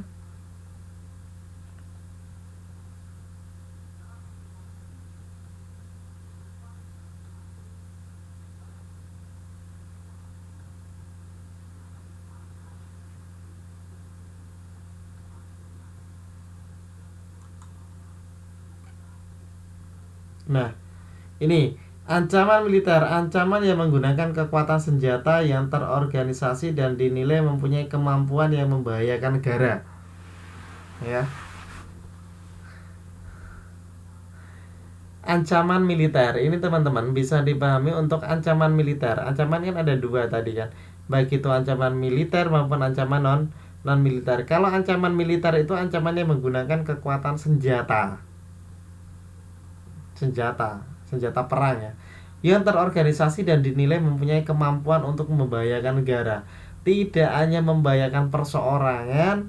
Nah, ini ancaman militer, ancaman yang menggunakan kekuatan senjata yang terorganisasi dan dinilai mempunyai kemampuan yang membahayakan negara. Ya, ancaman militer ini teman-teman bisa dipahami untuk ancaman militer. Ancaman kan ada dua tadi kan, baik itu ancaman militer maupun ancaman non militer. Kalau ancaman militer itu ancaman yang menggunakan kekuatan senjata, senjata perang ya, yang terorganisasi dan dinilai mempunyai kemampuan untuk membahayakan negara. Tidak hanya membahayakan perseorangan,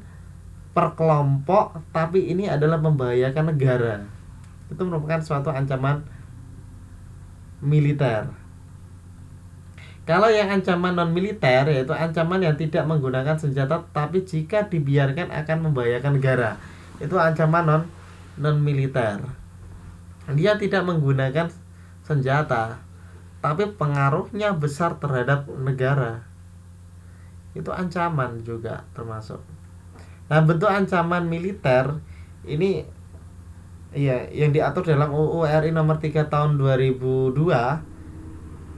per kelompok, tapi ini adalah membahayakan negara. Itu merupakan suatu ancaman militer. Kalau yang ancaman non militer yaitu ancaman yang tidak menggunakan senjata tapi jika dibiarkan akan membahayakan negara. Itu ancaman non militer. Dia tidak menggunakan senjata tapi pengaruhnya besar terhadap negara. Itu ancaman juga termasuk. Nah, bentuk ancaman militer ini ya yang diatur dalam UU RI nomor 3 tahun 2002.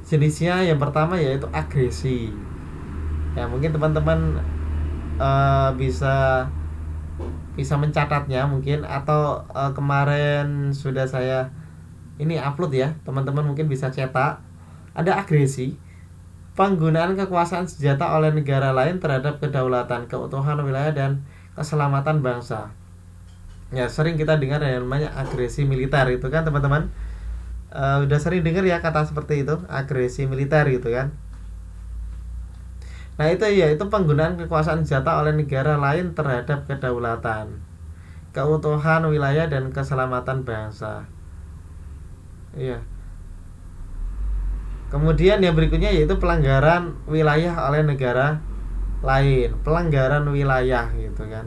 Jenisnya yang pertama yaitu agresi. Ya, mungkin teman-teman bisa mencatatnya mungkin, atau kemarin sudah saya ini upload ya, teman-teman mungkin bisa cetak. Ada agresi, penggunaan kekuasaan senjata oleh negara lain terhadap kedaulatan, keutuhan wilayah dan keselamatan bangsa. Ya, sering kita dengar yang namanya agresi militer itu kan teman-teman. Udah sering dengar ya kata seperti itu, agresi militer gitu kan. Nah, itu ya, itu penggunaan kekuasaan senjata oleh negara lain terhadap kedaulatan, keutuhan wilayah dan keselamatan bangsa. Iya. Kemudian yang berikutnya yaitu pelanggaran wilayah oleh negara lain, pelanggaran wilayah gitu kan.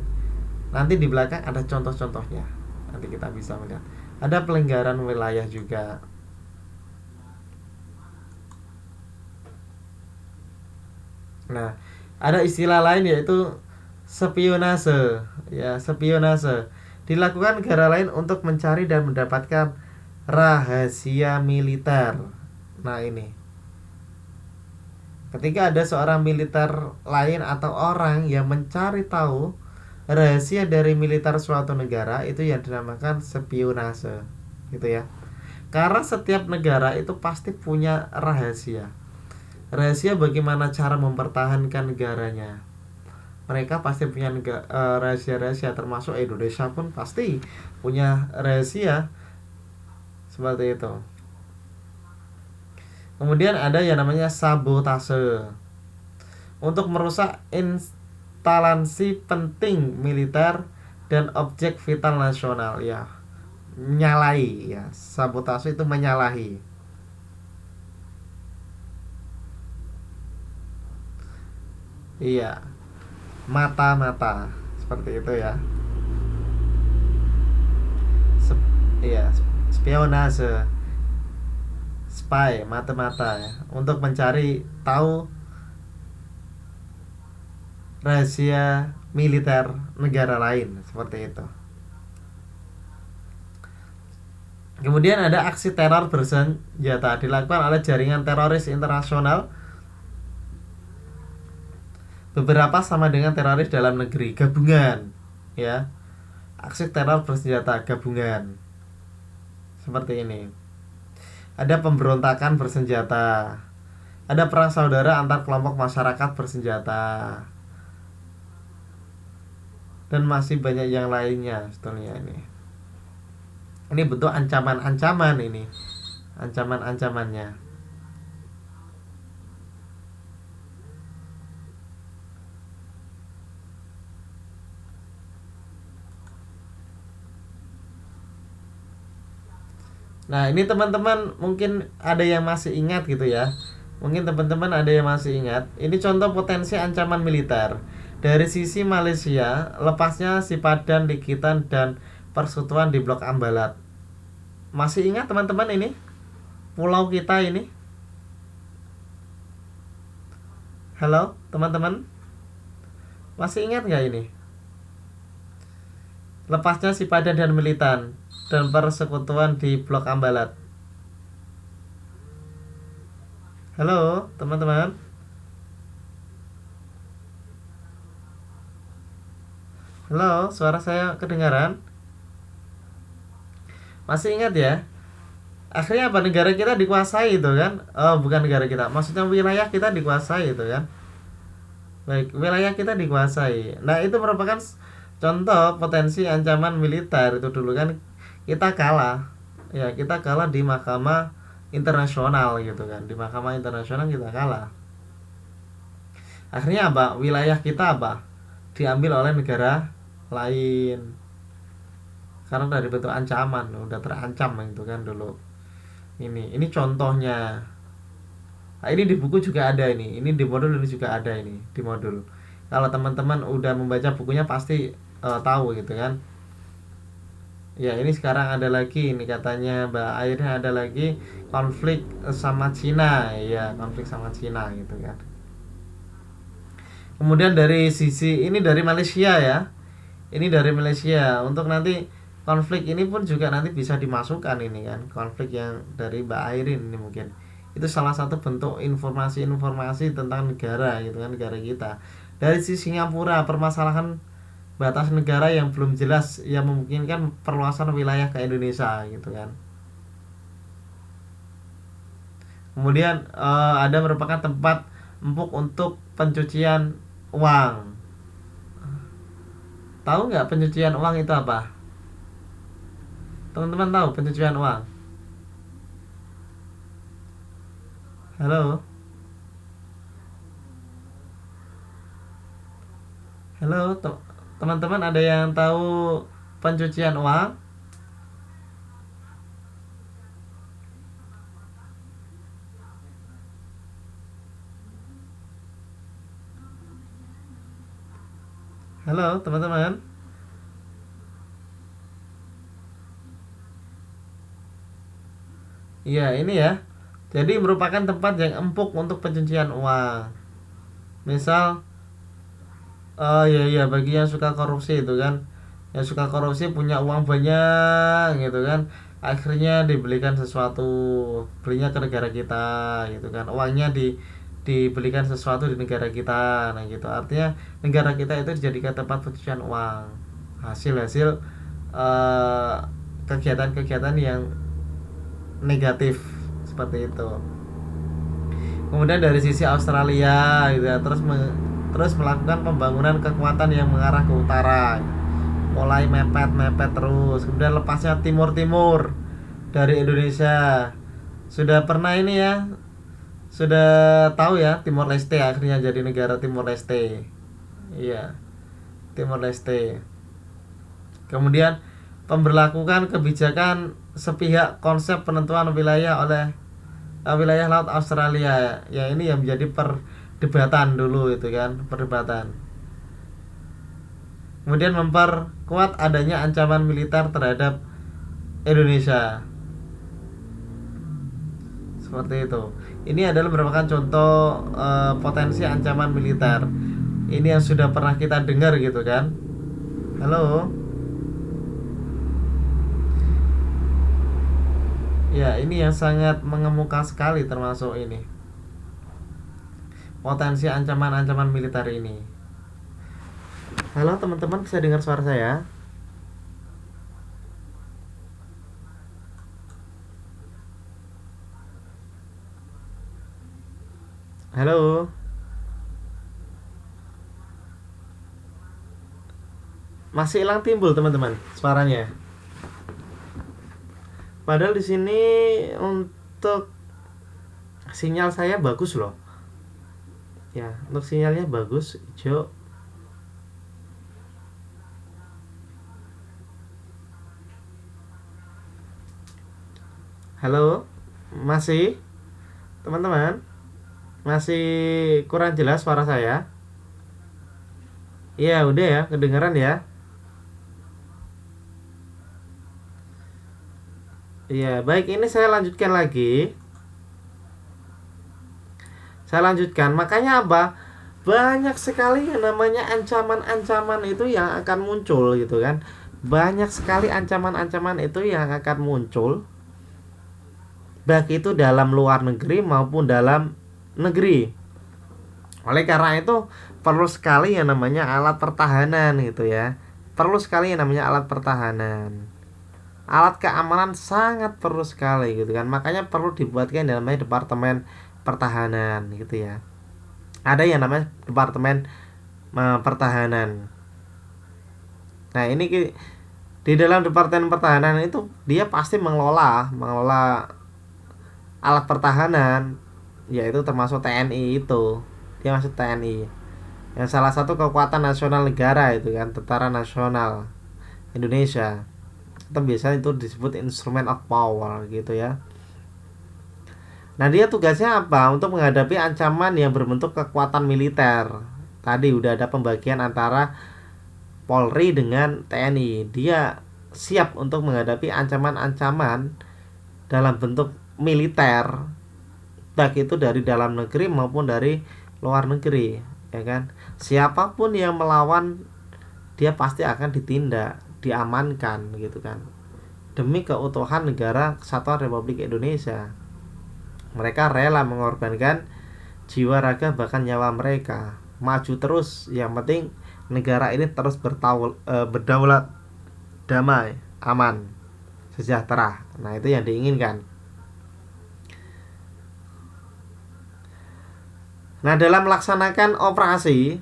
Nanti di belakang ada contoh-contohnya. Nanti kita bisa melihat. Ada pelanggaran wilayah juga. Nah, ada istilah lain yaitu spionase. Ya, spionase dilakukan negara lain untuk mencari dan mendapatkan rahasia militer. Nah, ini ketika ada seorang militer lain atau orang yang mencari tahu rahasia dari militer suatu negara, itu yang dinamakan spionase gitu ya. Karena setiap negara itu pasti punya rahasia bagaimana cara mempertahankan negaranya. Mereka pasti punya rahasia-rahasia, termasuk Indonesia pun pasti punya rahasia seperti itu. Kemudian ada yang namanya sabotase, untuk merusak instalasi penting militer dan objek vital nasional. Ya, menyalahi ya, sabotase itu menyalahi. Iya, mata-mata seperti itu ya. Iya, spionase, spy, mata-mata ya, untuk mencari tahu rahasia militer negara lain seperti itu. Kemudian ada aksi teror bersenjata dilakukan oleh jaringan teroris internasional. Beberapa sama dengan teroris dalam negeri, gabungan ya. aksi teror bersenjata gabungan seperti ini. Ada pemberontakan bersenjata, ada perang saudara antar kelompok masyarakat bersenjata, dan masih banyak yang lainnya sebetulnya ini. Ini bentuk ancaman-ancaman ini, ancaman-ancamannya. Nah, ini teman-teman mungkin ada yang masih ingat gitu ya. Mungkin teman-teman ada yang masih ingat. Ini contoh potensi ancaman militer. Dari sisi Malaysia, lepasnya Sipadan, Likitan, dan persekutuan di Blok Ambalat. Masih ingat teman-teman ini? Pulau kita ini? Halo teman-teman? Masih ingat nggak ini? Lepasnya Sipadan dan Militan dan persekutuan di Blok Ambalat. Halo teman-teman. Halo, suara saya kedengaran? Masih ingat ya? Akhirnya apa, negara kita dikuasai itu kan? Oh, bukan negara kita, maksudnya wilayah kita dikuasai itu kan? Baik, wilayah kita dikuasai. Nah, itu merupakan contoh potensi ancaman militer. Itu dulu kan kita kalah. Ya, kita kalah di mahkamah internasional gitu kan. Di mahkamah internasional kita kalah. Akhirnya apa? Wilayah kita apa? Diambil oleh negara lain. Karena dari bentuk ancaman, udah terancam gitu kan dulu. Ini contohnya. Nah, ini di buku juga ada ini. Ini di modul ini juga ada ini di modul. Kalau teman-teman udah membaca bukunya pasti tahu gitu kan. Ya, ini sekarang ada lagi ini katanya Mbak Airnya ada lagi konflik sama Cina. Ya, konflik sama Cina gitu kan. Kemudian dari sisi ini dari Malaysia ya. Ini dari Malaysia. Untuk nanti konflik ini pun juga nanti bisa dimasukkan ini kan. Konflik yang dari Mbak Airin ini mungkin. Itu salah satu bentuk informasi-informasi tentang negara gitu kan, negara kita. Dari sisi Singapura, permasalahan batas negara yang belum jelas yang memungkinkan perluasan wilayah ke Indonesia gitu kan. Kemudian ada merupakan tempat empuk untuk pencucian uang. Tahu nggak pencucian uang itu apa? Teman-teman tahu pencucian uang? Halo? Halo, teman-teman ada yang tahu pencucian uang? Halo, teman-teman. Iya, ini ya. Jadi merupakan tempat yang empuk untuk pencucian uang. Misal ya bagi yang suka korupsi itu kan, yang suka korupsi punya uang banyak gitu kan, akhirnya dibelikan sesuatu, belinya ke negara kita gitu kan, uangnya dibelikan sesuatu di negara kita. Nah gitu, artinya negara kita itu dijadikan tempat pencucian uang, hasil-hasil eh, kegiatan-kegiatan yang negatif seperti itu. Kemudian dari sisi Australia gitu ya, terus melakukan pembangunan kekuatan yang mengarah ke utara, mulai mepet terus. Kemudian lepasnya timur dari Indonesia. Sudah pernah ini ya, sudah tahu ya, Timor Leste akhirnya jadi negara Timor Leste. Iya, Timor Leste. Kemudian pemberlakukan kebijakan sepihak konsep penentuan wilayah oleh wilayah laut Australia. Ya, ini yang menjadi perdebatan dulu itu kan, perdebatan. Kemudian memperkuat adanya ancaman militer terhadap Indonesia. Seperti itu. Ini adalah merupakan contoh potensi ancaman militer. Ini yang sudah pernah kita dengar gitu kan. Halo. Ya, ini yang sangat mengemuka sekali termasuk ini. Potensi ancaman-ancaman militer ini. Halo teman-teman, bisa dengar suara saya? Halo. Masih hilang timbul teman-teman suaranya. Padahal di sini untuk sinyal saya bagus loh. Ya, untuk sinyalnya bagus, hijau. Halo. Masih teman-teman? Masih kurang jelas suara saya? Iya, udah ya, kedengeran ya. Iya, baik, ini saya lanjutkan lagi. Saya lanjutkan. Makanya apa? Banyak sekali yang namanya ancaman-ancaman itu yang akan muncul gitu kan. Banyak sekali ancaman-ancaman itu yang akan muncul, baik itu dalam luar negeri maupun dalam negeri. Oleh karena itu perlu sekali yang namanya alat pertahanan gitu ya. Perlu sekali yang namanya alat pertahanan. Alat keamanan sangat perlu sekali gitu kan. Makanya perlu dibuatkan yang namanya departemen pertahanan gitu ya. Ada yang namanya departemen pertahanan. Nah, ini di dalam departemen pertahanan itu dia pasti mengelola alat pertahanan, yaitu termasuk TNI itu. Dia masuk TNI. Yang salah satu kekuatan nasional negara itu kan, Tentara Nasional Indonesia. Itu biasanya itu disebut instrument of power gitu ya. Nah, dia tugasnya apa? Untuk menghadapi ancaman yang berbentuk kekuatan militer. Tadi udah ada pembagian antara Polri dengan TNI. Dia siap untuk menghadapi ancaman-ancaman dalam bentuk militer, baik itu dari dalam negeri maupun dari luar negeri, ya kan? Siapapun yang melawan, dia pasti akan ditindak, diamankan gitu kan. Demi keutuhan negara Kesatuan Republik Indonesia. Mereka rela mengorbankan jiwa, raga, bahkan nyawa mereka. Maju terus, yang penting negara ini terus berdaulat, damai, aman, sejahtera. Nah, itu yang diinginkan. Nah, dalam melaksanakan operasi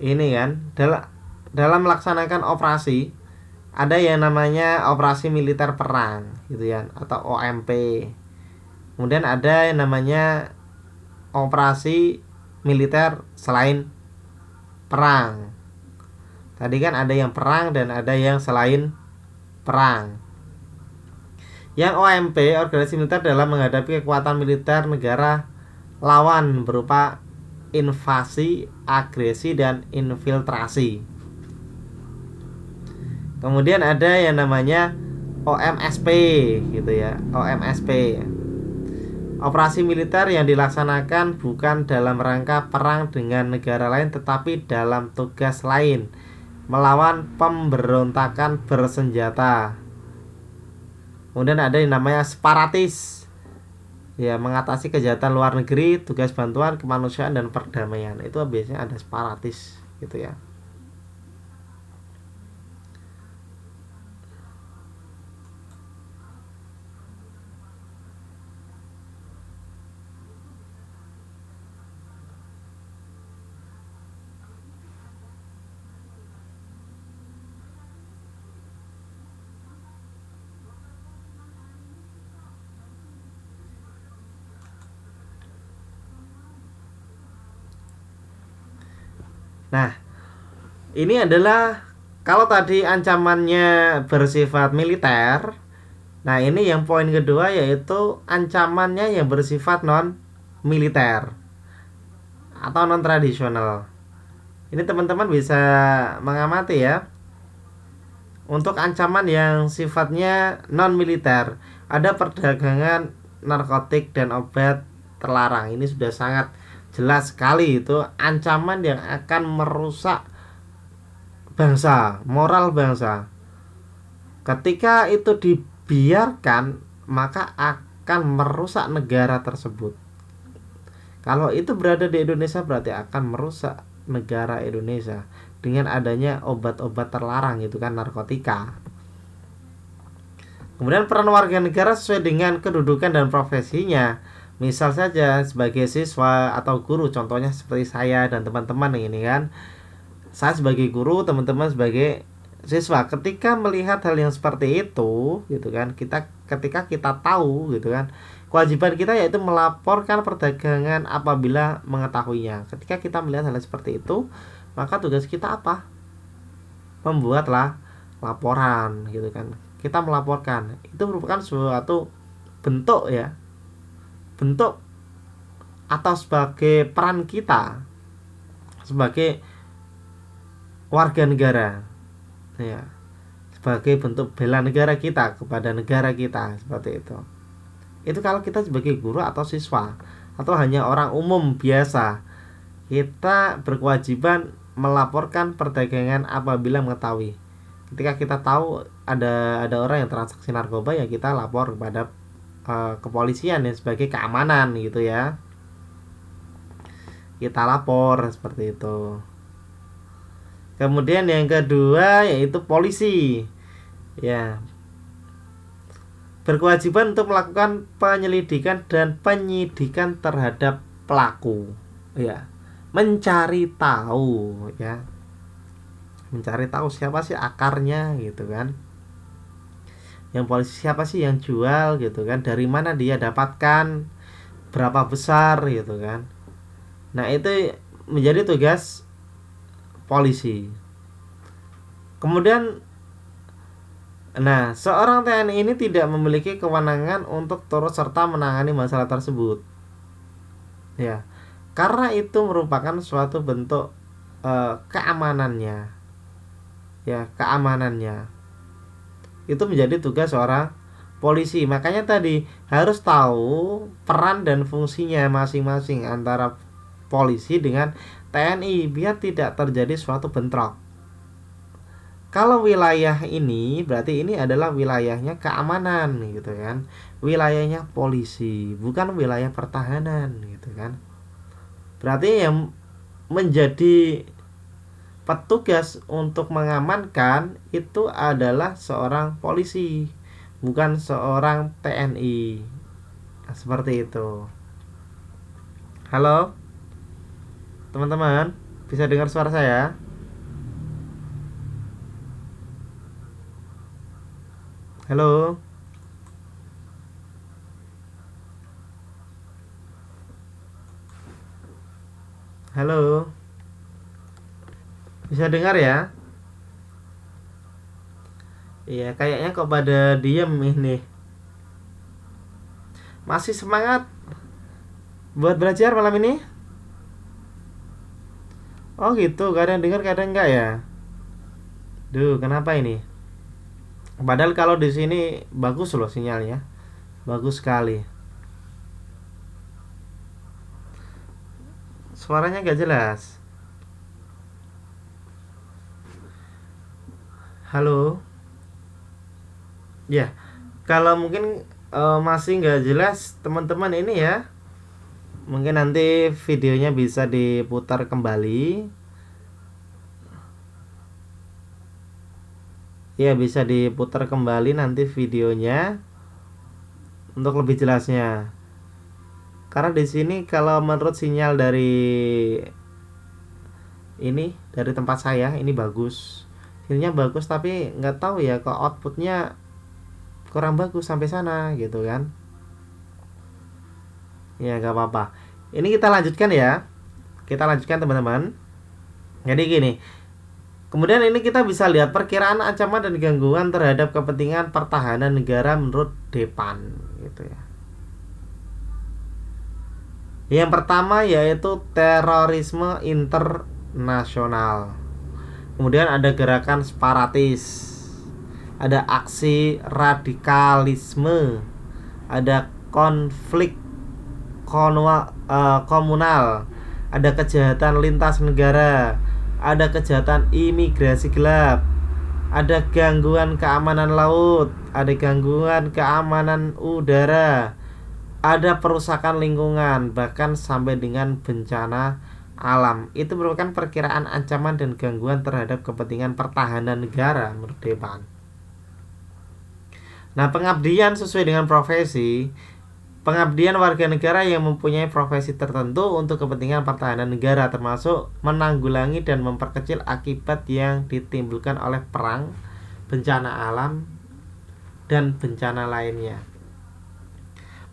ini kan, dalam melaksanakan operasi ada yang namanya operasi militer perang gitu ya, atau OMP. Kemudian ada yang namanya operasi militer selain perang. Tadi kan ada yang perang dan ada yang selain perang. Yang OMP, organisasi militer dalam menghadapi kekuatan militer negara lawan berupa invasi, agresi, dan infiltrasi. Kemudian ada yang namanya OMSP gitu ya, OMSP. Operasi militer yang dilaksanakan bukan dalam rangka perang dengan negara lain, tetapi dalam tugas lain, melawan pemberontakan bersenjata. Kemudian ada yang namanya separatis, ya, mengatasi kejahatan luar negeri, tugas bantuan kemanusiaan dan perdamaian. Itu biasanya ada separatis gitu ya. Nah, ini adalah kalau tadi ancamannya bersifat militer. Nah, ini yang poin kedua, yaitu ancamannya yang bersifat non militer atau non tradisional. Ini teman-teman bisa mengamati ya. Untuk ancaman yang sifatnya non militer, ada perdagangan narkotik dan obat terlarang. Ini sudah sangat jelas sekali, itu ancaman yang akan merusak bangsa, moral bangsa. Ketika itu dibiarkan, maka akan merusak negara tersebut. Kalau itu berada di Indonesia, berarti akan merusak negara Indonesia dengan adanya obat-obat terlarang, itu kan narkotika. Kemudian peran warga negara sesuai dengan kedudukan dan profesinya Misal saja sebagai siswa atau guru, contohnya seperti saya dan teman-teman ini kan. Saya sebagai guru, teman-teman sebagai siswa. Ketika melihat hal yang seperti itu, gitu kan, ketika kita tahu, gitu kan, kewajiban kita yaitu melaporkan perdagangan apabila mengetahuinya. Ketika kita melihat hal seperti itu, maka tugas kita apa? Membuatlah laporan, gitu kan. Kita melaporkan. Itu merupakan suatu bentuk ya, bentuk atau sebagai peran kita sebagai warga negara ya, sebagai bentuk bela negara kita kepada negara kita, seperti itu kalau kita sebagai guru atau siswa atau hanya orang umum biasa, kita berkewajiban melaporkan perdagangan apabila mengetahui. Ketika kita tahu ada orang yang transaksi narkoba, ya kita lapor kepada kepolisian ya, sebagai keamanan gitu ya, kita lapor seperti itu. Kemudian yang kedua yaitu polisi ya, berkewajiban untuk melakukan penyelidikan dan penyidikan terhadap pelaku ya, mencari tahu ya, mencari tahu siapa sih akarnya gitu kan, yang polisi siapa sih yang jual gitu kan, dari mana dia dapatkan, berapa besar gitu kan. Nah itu menjadi tugas polisi. Kemudian, nah, seorang TNI ini tidak memiliki kewenangan untuk turut serta menangani masalah tersebut. Ya, karena itu merupakan suatu bentuk keamanannya. Ya, keamanannya. Itu menjadi tugas seorang polisi. Makanya tadi harus tahu peran dan fungsinya masing-masing antara polisi dengan TNI biar tidak terjadi suatu bentrok. Kalau wilayah ini berarti ini adalah wilayahnya keamanan gitu kan, wilayahnya polisi, bukan wilayah pertahanan gitu kan. Berarti yang menjadi petugas untuk mengamankan itu adalah seorang polisi, bukan seorang TNI. Nah, seperti itu. Halo teman-teman, bisa dengar suara saya? Halo. Halo. Bisa dengar ya? Iya, kayaknya kok pada diem ini. Masih semangat buat belajar malam ini? Oh gitu, kadang dengar kadang enggak ya. Duh, kenapa ini? Padahal kalau di sini bagus loh sinyalnya. Bagus sekali. Suaranya enggak jelas. Halo. Ya, kalau mungkin masih nggak jelas teman-teman ini ya, mungkin nanti videonya bisa diputar kembali. Ya, bisa diputar kembali nanti videonya untuk lebih jelasnya. Karena di sini kalau menurut sinyal dari tempat saya ini bagus. Sinyalnya bagus tapi nggak tahu ya kok outputnya kurang bagus sampai sana gitu kan. Ya nggak apa-apa. Ini kita lanjutkan ya. Kita lanjutkan teman-teman. Jadi gini. Kemudian ini kita bisa lihat perkiraan ancaman dan gangguan terhadap kepentingan pertahanan negara menurut Depan gitu ya. Yang pertama yaitu terorisme internasional. Kemudian ada gerakan separatis, ada aksi radikalisme, ada konflik komunal, ada kejahatan lintas negara, ada kejahatan imigrasi gelap, ada gangguan keamanan laut, ada gangguan keamanan udara, ada perusakan lingkungan, bahkan sampai dengan bencana alam. Itu merupakan perkiraan ancaman dan gangguan terhadap kepentingan pertahanan negara menurut Depan. Nah, pengabdian sesuai dengan profesi. Pengabdian warga negara yang mempunyai profesi tertentu untuk kepentingan pertahanan negara, termasuk menanggulangi dan memperkecil akibat yang ditimbulkan oleh perang, bencana alam, dan bencana lainnya.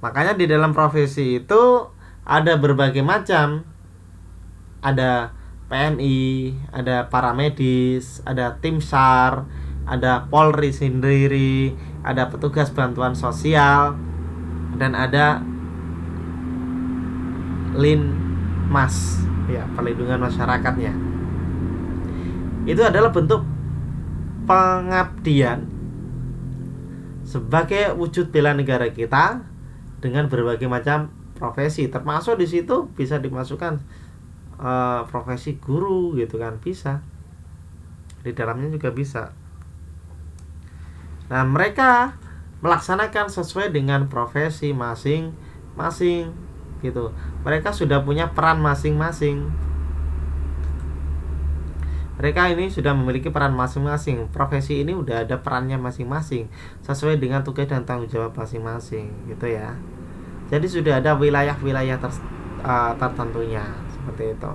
Makanya di dalam profesi itu ada berbagai macam. Ada PMI, ada paramedis, ada tim SAR, ada Polri sendiri, ada petugas bantuan sosial, dan ada Linmas, ya, perlindungan masyarakatnya. Itu adalah bentuk pengabdian sebagai wujud bela negara kita dengan berbagai macam profesi, termasuk di situ bisa dimasukkan profesi guru gitu kan, bisa di dalamnya juga bisa. Nah, mereka melaksanakan sesuai dengan profesi masing-masing gitu. Mereka sudah punya peran masing-masing. Mereka ini sudah memiliki peran masing-masing. Profesi ini udah ada perannya masing-masing sesuai dengan tugas dan tanggung jawab masing-masing gitu ya. Jadi sudah ada wilayah-wilayah tertentunya seperti itu.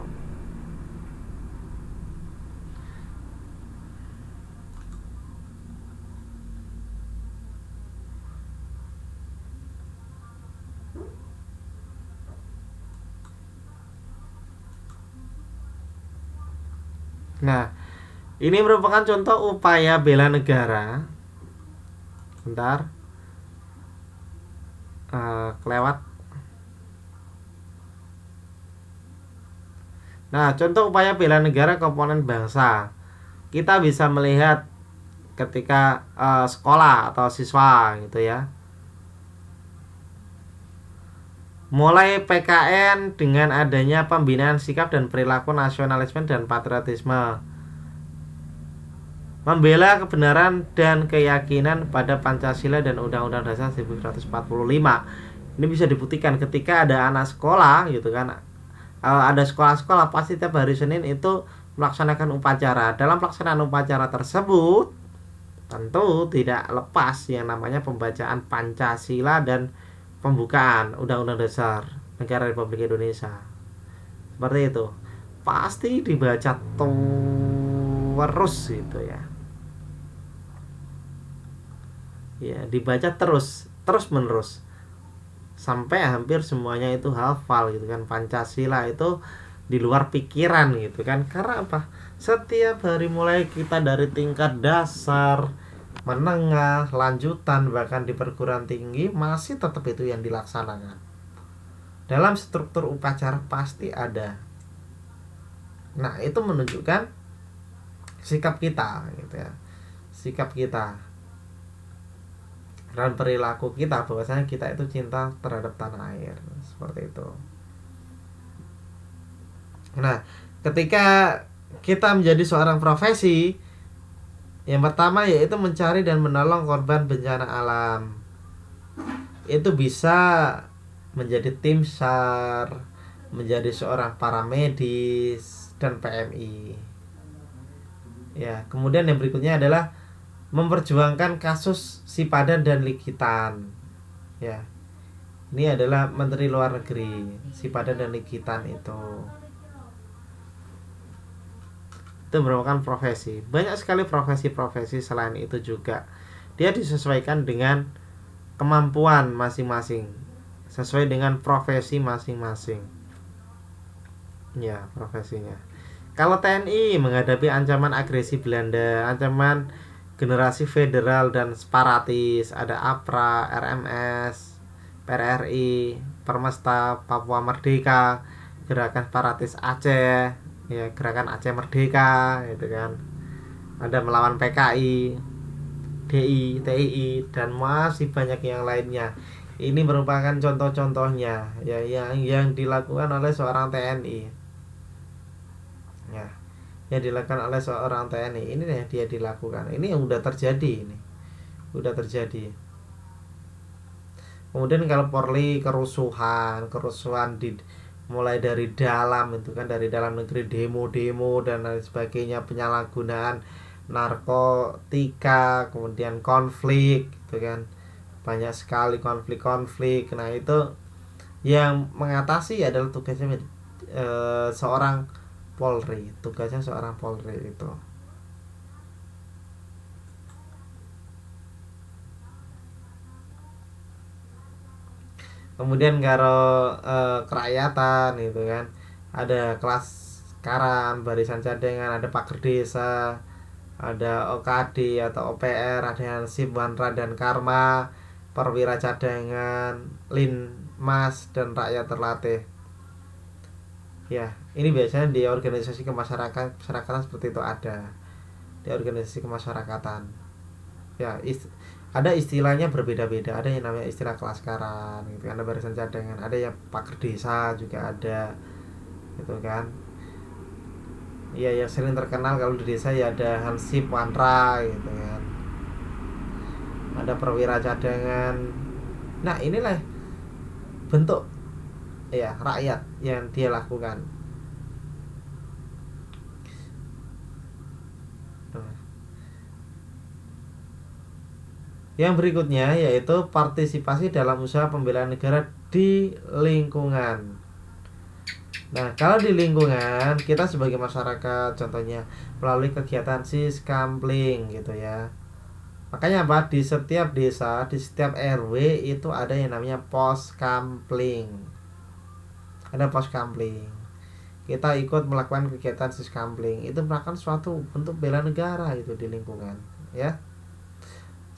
Nah, ini merupakan contoh upaya bela negara. Bentar, kelewat. Nah, contoh upaya bela negara komponen bangsa. Kita bisa melihat ketika sekolah atau siswa gitu ya. Mulai PKN dengan adanya pembinaan sikap dan perilaku nasionalisme dan patriotisme, membela kebenaran dan keyakinan pada Pancasila dan Undang-Undang Dasar 1945. Ini bisa dibuktikan ketika ada anak sekolah gitu kan. Ada sekolah-sekolah pasti tiap hari Senin itu melaksanakan upacara. Dalam pelaksanaan upacara tersebut tentu tidak lepas yang namanya pembacaan Pancasila dan pembukaan Undang-Undang Dasar Negara Republik Indonesia. Seperti itu. Pasti dibaca terus gitu ya. Ya, dibaca terus menerus sampai hampir semuanya itu hafal gitu kan. Pancasila itu di luar pikiran gitu kan. Karena apa? Setiap hari mulai kita dari tingkat dasar, menengah, lanjutan, bahkan di perguruan tinggi masih tetap itu yang dilaksanakan. Dalam struktur upacara pasti ada. Nah, itu menunjukkan sikap kita gitu ya. Sikap kita dan perilaku kita, bahwasanya kita itu cinta terhadap tanah air, seperti itu. Nah, ketika kita menjadi seorang profesi, yang pertama yaitu mencari dan menolong korban bencana alam. Itu bisa menjadi tim SAR, menjadi seorang paramedis dan PMI. Ya, kemudian yang berikutnya adalah memperjuangkan kasus Sipadan dan Ligitan. Ya. Ini adalah Menteri Luar Negeri, Sipadan dan Ligitan itu. Itu merupakan profesi. Banyak sekali profesi-profesi selain itu juga. Dia disesuaikan dengan kemampuan masing-masing, sesuai dengan profesi masing-masing. Ya, profesinya. Kalau TNI menghadapi ancaman agresi Belanda, ancaman generasi federal dan separatis, ada APRA, RMS, PRRI, Permesta, Papua Merdeka, Gerakan Separatis Aceh, ya, Gerakan Aceh Merdeka gitu kan. Ada melawan PKI, DI, TII, dan masih banyak yang lainnya. Ini merupakan contoh-contohnya ya yang dilakukan oleh seorang TNI. Ya, yang dilakukan oleh seorang TNI. Ini yang dia dilakukan. Ini yang udah terjadi ini. Udah terjadi. Kemudian kalau Polri kerusuhan mulai dari dalam itu kan, dari dalam negeri, demo-demo dan lain sebagainya, penyalahgunaan narkotika, kemudian konflik gitu kan, banyak sekali konflik-konflik. Nah itu yang mengatasi adalah tugasnya seorang Polri, tugasnya seorang Polri itu. Kemudian karo kerakyatan gitu kan, ada kelas karam, barisan cadangan, ada pager desa, ada OKD atau OPR, ada Hansip, Wanra dan Karma, perwira cadangan, Linmas dan rakyat terlatih. Ya, ini biasanya di organisasi kemasyarakatan seperti itu ada. Di organisasi kemasyarakatan. Ya, ada istilahnya berbeda-beda. Ada yang namanya istilah kelaskaran gitu kan, ada barisan cadangan, ada yang paker desa juga ada. Gitu kan. Iya, yang sering terkenal kalau di desa ya ada Hansip, Wanra gitu kan. Ada perwira cadangan. Nah, inilah bentuk ya rakyat yang dia lakukan. Yang berikutnya yaitu partisipasi dalam usaha pembelaan negara di lingkungan. Nah, kalau di lingkungan kita sebagai masyarakat contohnya melalui kegiatan siskampling gitu ya. Makanya apa? Di setiap desa, di setiap RW itu ada yang namanya pos kampling. Ada pos kampling. Kita ikut melakukan kegiatan siskampling. Itu merupakan suatu bentuk bela negara itu di lingkungan, ya.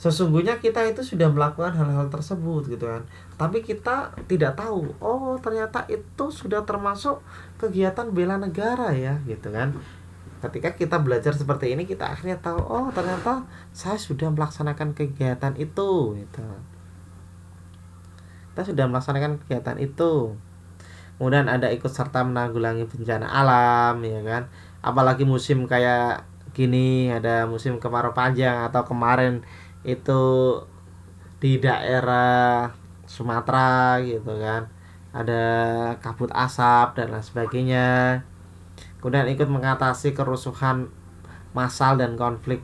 Sesungguhnya kita itu sudah melakukan hal-hal tersebut gitu kan, tapi kita tidak tahu, oh ternyata itu sudah termasuk kegiatan bela negara ya gitu kan. Ketika kita belajar seperti ini kita akhirnya tahu, oh ternyata saya sudah melaksanakan kegiatan itu gitu. Kita sudah melaksanakan kegiatan itu. Kemudian ada ikut serta menanggulangi bencana alam ya kan, apalagi musim kayak gini, ada musim kemarau panjang atau kemarin itu di daerah Sumatera gitu kan, ada kabut asap dan lain sebagainya. Kemudian ikut mengatasi kerusuhan massal dan konflik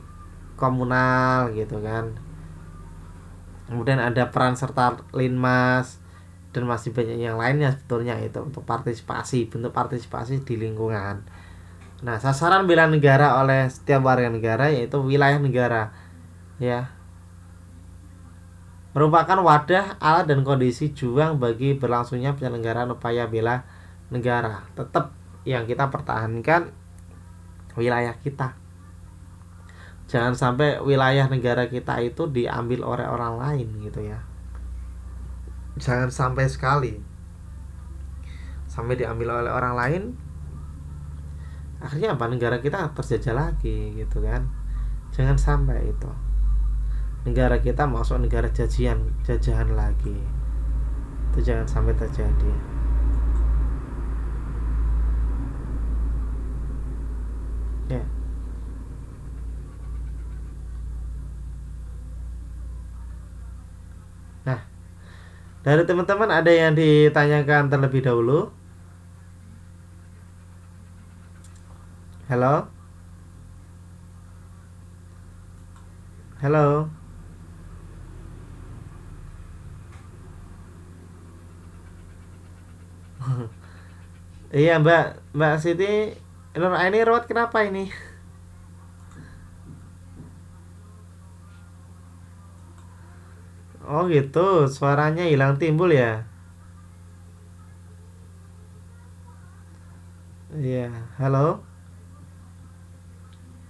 komunal gitu kan. Kemudian ada peran serta Linmas dan masih banyak yang lainnya sebetulnya itu untuk partisipasi, bentuk partisipasi di lingkungan. Nah, sasaran bela negara oleh setiap warga negara yaitu wilayah negara ya, merupakan wadah, alat dan kondisi juang bagi berlangsungnya penyelenggaraan upaya bela negara. Tetap yang kita pertahankan wilayah kita. Jangan sampai wilayah negara kita itu diambil oleh orang lain gitu ya. Jangan sampai sekali sampai diambil oleh orang lain. Akhirnya apa? Negara kita terjajah lagi gitu kan. Jangan sampai itu negara kita masuk negara jajahan lagi. Itu jangan sampai terjadi. Ya. Nah, dari teman-teman ada yang ditanyakan terlebih dahulu? Halo? Halo? Iya Mbak Siti Nur Aini rawat kenapa ini? Oh gitu, suaranya hilang timbul ya? Iya, halo?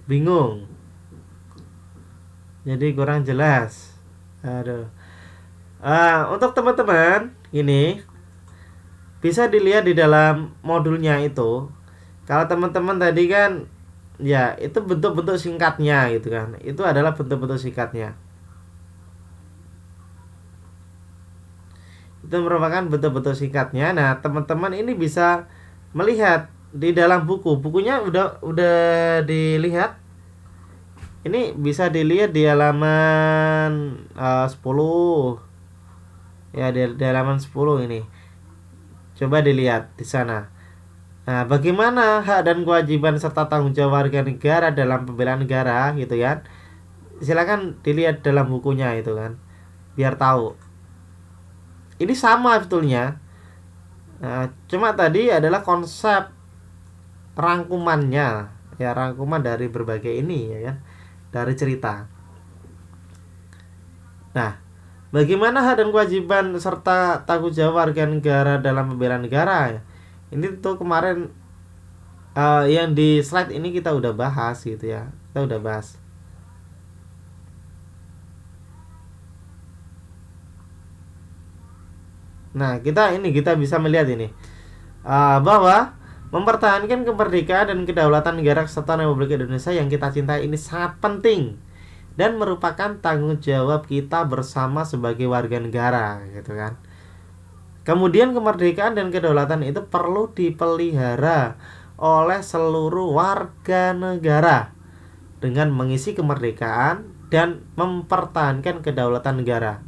Bingung? Jadi kurang jelas. Aduh. Untuk teman-teman ini bisa dilihat di dalam modulnya itu. Kalau teman-teman tadi kan ya itu bentuk-bentuk singkatnya gitu kan. Itu adalah bentuk-bentuk singkatnya. Itu merupakan bentuk-bentuk singkatnya. Nah, teman-teman ini bisa melihat di dalam buku. Bukunya udah dilihat. Ini bisa dilihat di halaman 10. Ya, di halaman 10 ini. Coba dilihat di sana. Nah, bagaimana hak dan kewajiban serta tanggung jawab warga negara dalam pembelaan negara gitu kan. Silakan dilihat dalam bukunya itu kan. biar tahu. Ini sama sebetulnya. Nah, cuma tadi adalah konsep rangkumannya, ya, rangkuman dari berbagai ini, ya kan, dari cerita. Nah, bagaimana hak dan kewajiban serta tanggung jawab warga negara dalam membela negara? Ini tuh kemarin yang di slide ini kita udah bahas gitu ya. Kita udah bahas. Nah, kita bisa melihat ini bahwa mempertahankan kemerdekaan dan kedaulatan negara kesatuan Republik Indonesia yang kita cintai ini sangat penting dan merupakan tanggung jawab kita bersama sebagai warga negara, gitu kan. Kemudian kemerdekaan dan kedaulatan itu perlu dipelihara oleh seluruh warga negara dengan mengisi kemerdekaan dan mempertahankan kedaulatan negara.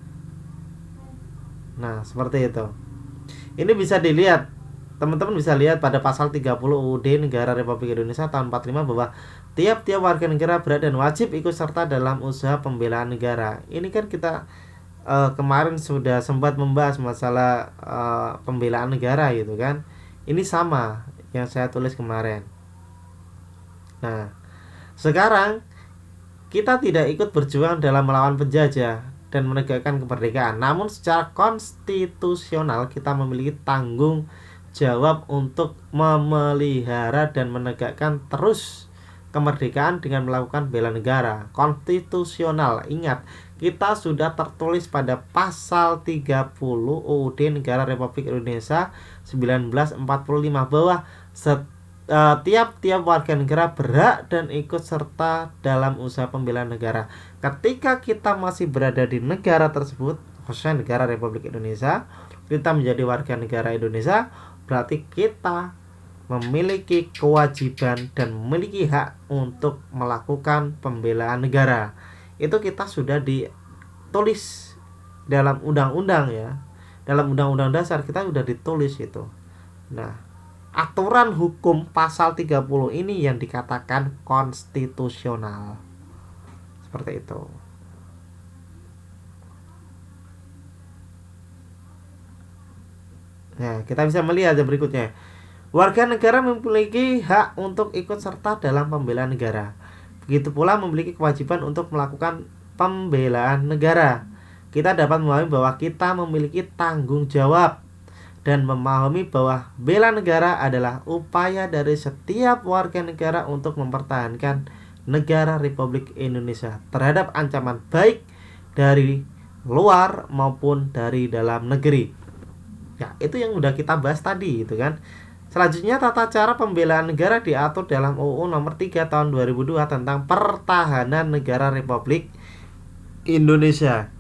Nah, seperti itu. Ini bisa dilihat, teman-teman bisa lihat pada pasal 30 UUD Negara Republik Indonesia tahun 45 bahwa tiap-tiap warga negara berat dan wajib ikut serta dalam usaha pembelaan negara. Ini kan kita kemarin sudah sempat membahas masalah pembelaan negara gitu kan. Ini sama yang saya tulis kemarin. Nah, sekarang kita tidak ikut berjuang dalam melawan penjajah dan menegakkan kemerdekaan. Namun secara konstitusional kita memiliki tanggung jawab untuk memelihara dan menegakkan terus kemerdekaan dengan melakukan bela negara. Konstitusional, ingat, kita sudah tertulis pada pasal 30 UUD Negara Republik Indonesia 1945 bahwa tiap-tiap warga negara berhak dan ikut serta dalam usaha pembelaan negara. Ketika kita masih berada di negara tersebut, khususnya negara Republik Indonesia, kita menjadi warga negara Indonesia, berarti kita memiliki kewajiban dan memiliki hak untuk melakukan pembelaan negara. Itu kita sudah ditulis dalam undang-undang ya. Dalam undang-undang dasar kita sudah ditulis itu. Nah, aturan hukum pasal 30 ini yang dikatakan konstitusional. Seperti itu. Nah, kita bisa melihat yang berikutnya. Warga negara memiliki hak untuk ikut serta dalam pembelaan negara. Begitu pula memiliki kewajiban untuk melakukan pembelaan negara. Kita dapat memahami bahwa kita memiliki tanggung jawab dan memahami bahwa bela negara adalah upaya dari setiap warga negara untuk mempertahankan negara Republik Indonesia terhadap ancaman baik dari luar maupun dari dalam negeri. Ya, itu yang udah kita bahas tadi itu kan. Selanjutnya, tata cara pembelaan negara diatur dalam UU Nomor 3 Tahun 2002 tentang Pertahanan Negara Republik Indonesia.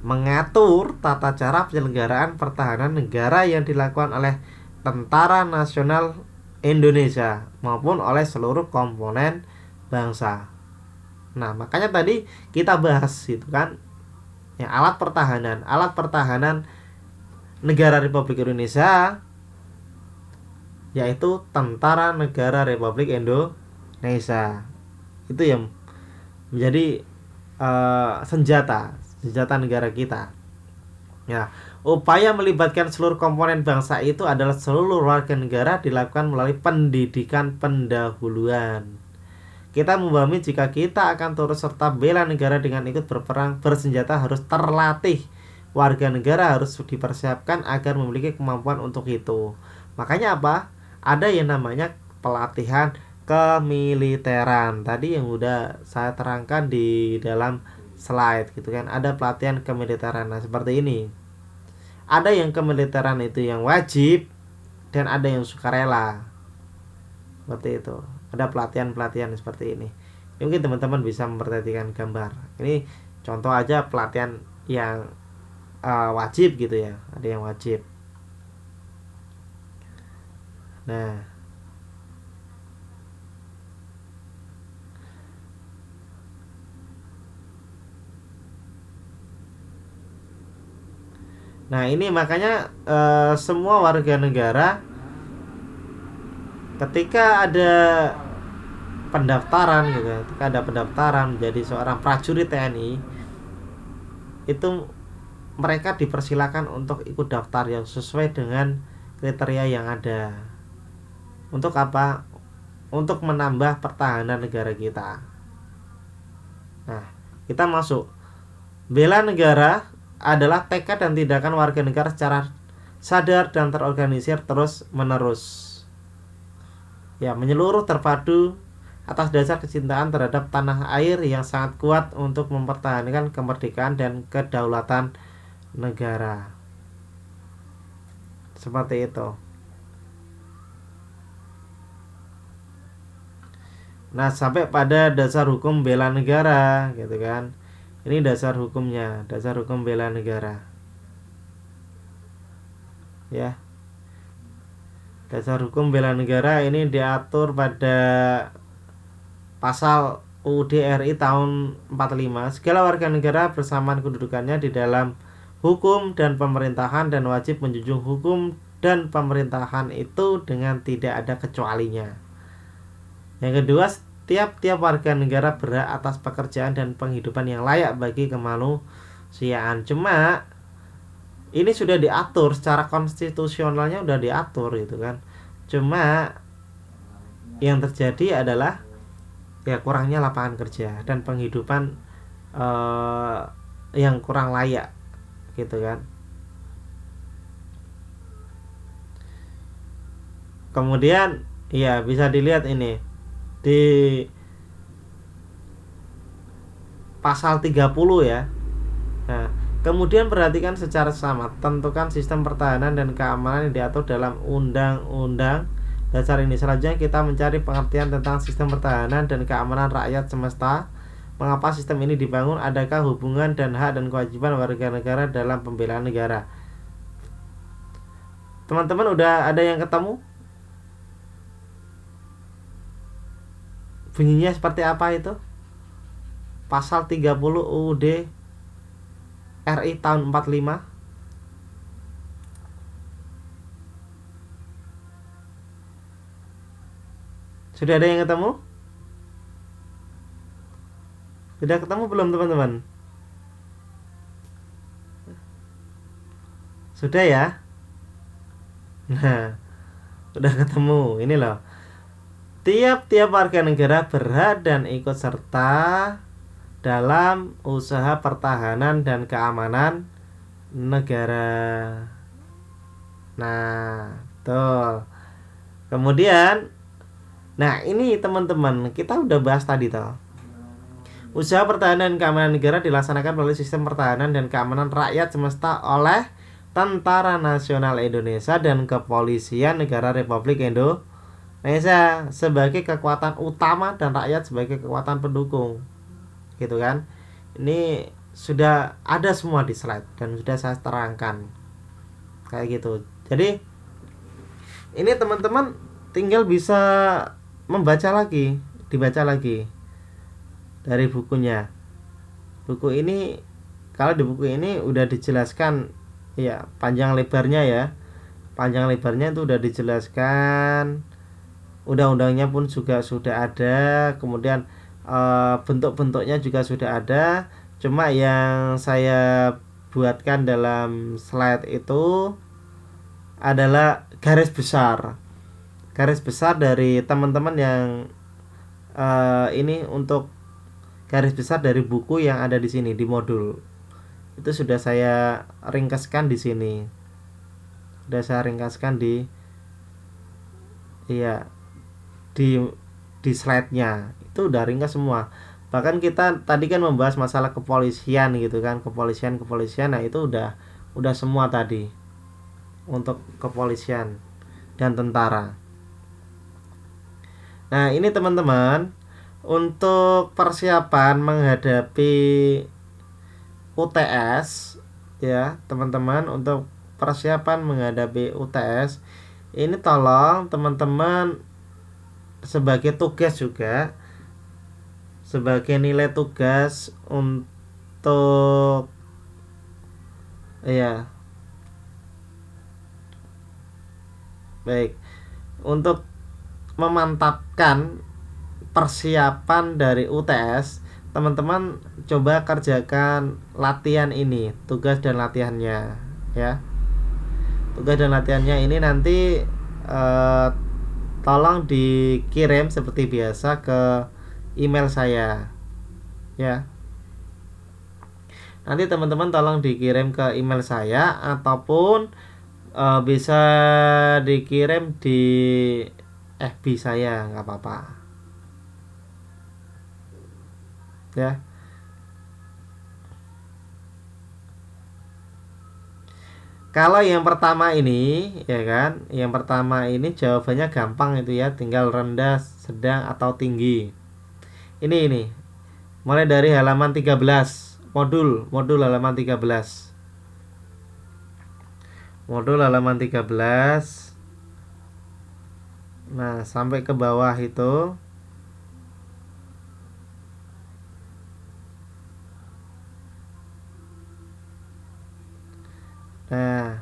Mengatur tata cara penyelenggaraan pertahanan negara yang dilakukan oleh Tentara Nasional Indonesia maupun oleh seluruh komponen bangsa. Nah, makanya tadi kita bahas itu kan, ya, alat pertahanan negara Republik Indonesia yaitu Tentara Negara Republik Indonesia. Itu yang menjadi senjata negara kita. Ya, upaya melibatkan seluruh komponen bangsa itu adalah seluruh warga negara dilakukan melalui pendidikan pendahuluan. Kita memahami jika kita akan turut serta bela negara dengan ikut berperang bersenjata harus terlatih. Warga negara harus dipersiapkan agar memiliki kemampuan untuk itu. Makanya apa? Ada yang namanya pelatihan kemiliteran. Tadi yang udah saya terangkan di dalam slide gitu kan, ada pelatihan kemiliteran. Nah, seperti ini. Ada yang kemiliteran itu yang wajib dan ada yang sukarela. Seperti itu. Ada pelatihan-pelatihan seperti ini. Mungkin teman-teman bisa memperhatikan gambar. Ini contoh aja pelatihan yang wajib gitu ya. Ada yang wajib. Nah, ini makanya semua warga negara ketika ada pendaftaran gitu, ketika ada pendaftaran menjadi seorang prajurit TNI, itu mereka dipersilakan untuk ikut daftar yang sesuai dengan kriteria yang ada. Untuk apa? Untuk menambah pertahanan negara kita. Nah, kita masuk. Bela negara adalah tekad dan tindakan warga negara secara sadar dan terorganisir terus menerus. Ya, menyeluruh terpadu atas dasar kecintaan terhadap tanah air yang sangat kuat untuk mempertahankan kemerdekaan dan kedaulatan negara. Seperti itu. Nah, sampai pada dasar hukum bela negara gitu kan. Ini dasar hukumnya, dasar hukum bela negara. Ya. Dasar hukum bela negara ini diatur pada pasal UUD RI tahun 45. Segala warga negara bersamaan kedudukannya di dalam hukum dan pemerintahan dan wajib menjunjung hukum dan pemerintahan itu dengan tidak ada kecualinya. Yang kedua, tiap-tiap warga negara berhak atas pekerjaan dan penghidupan yang layak bagi kemanusiaan. Cuma ini sudah diatur secara konstitusionalnya, udah diatur gitu kan. Cuma yang terjadi adalah ya kurangnya lapangan kerja dan penghidupan yang kurang layak gitu kan. Kemudian ya bisa dilihat ini di pasal 30 ya. Nah, kemudian perhatikan secara sama, tentukan sistem pertahanan dan keamanan yang diatur dalam Undang-Undang Dasar ini. Selanjutnya kita mencari pengertian tentang sistem pertahanan dan keamanan rakyat semesta. Mengapa sistem ini dibangun? Adakah hubungan dan hak dan kewajiban warga negara dalam pembelaan negara? Teman-teman udah ada yang ketemu? Bunyinya seperti apa itu? Pasal 30 UUD RI tahun 45. Sudah ada yang ketemu? Sudah ketemu belum teman-teman? Sudah ya? Nah, udah ketemu. Ini loh. Tiap-tiap warga negara berhak dan ikut serta dalam usaha pertahanan dan keamanan negara. Nah, betul. Kemudian, nah ini teman-teman, kita udah bahas tadi toh. Usaha pertahanan dan keamanan negara dilaksanakan melalui sistem pertahanan dan keamanan rakyat semesta oleh Tentara Nasional Indonesia dan Kepolisian Negara Republik Indonesia sebagai kekuatan utama dan rakyat sebagai kekuatan pendukung. Gitu kan. Ini sudah ada semua di slide dan sudah saya terangkan. Kayak gitu. Jadi ini teman-teman tinggal bisa membaca lagi, dibaca lagi dari bukunya. Buku ini, kalau di buku ini udah dijelaskan ya panjang lebarnya ya. Panjang lebarnya itu udah dijelaskan. Undang-undangnya pun juga sudah ada. Kemudian bentuk-bentuknya juga sudah ada. Cuma yang saya buatkan dalam slide itu adalah garis besar dari teman-teman yang ini untuk garis besar dari buku yang ada di sini di modul. Itu sudah saya ringkaskan di sini. Sudah saya ringkaskan di slide-nya. Itu udah ringkas semua. Bahkan kita tadi kan membahas masalah kepolisian gitu kan, kepolisian. Nah, itu udah semua tadi untuk kepolisian dan tentara. Nah, ini teman-teman, untuk persiapan menghadapi UTS ya, teman-teman, untuk persiapan menghadapi UTS ini tolong teman-teman sebagai tugas juga, sebagai nilai tugas untuk ya baik, untuk memantapkan persiapan dari UTS, teman-teman coba kerjakan latihan ini, tugas dan latihannya ya. Tugas dan latihannya ini nanti tolong dikirim seperti biasa ke email saya ya. Nanti teman-teman tolong dikirim ke email saya ataupun bisa dikirim di FB saya, nggak apa-apa ya. Kalau yang pertama ini ya kan, yang pertama ini jawabannya gampang itu ya, tinggal rendah, sedang atau tinggi. Ini mulai dari halaman 13, modul halaman 13. Modul halaman 13. Nah, sampai ke bawah itu. Nah,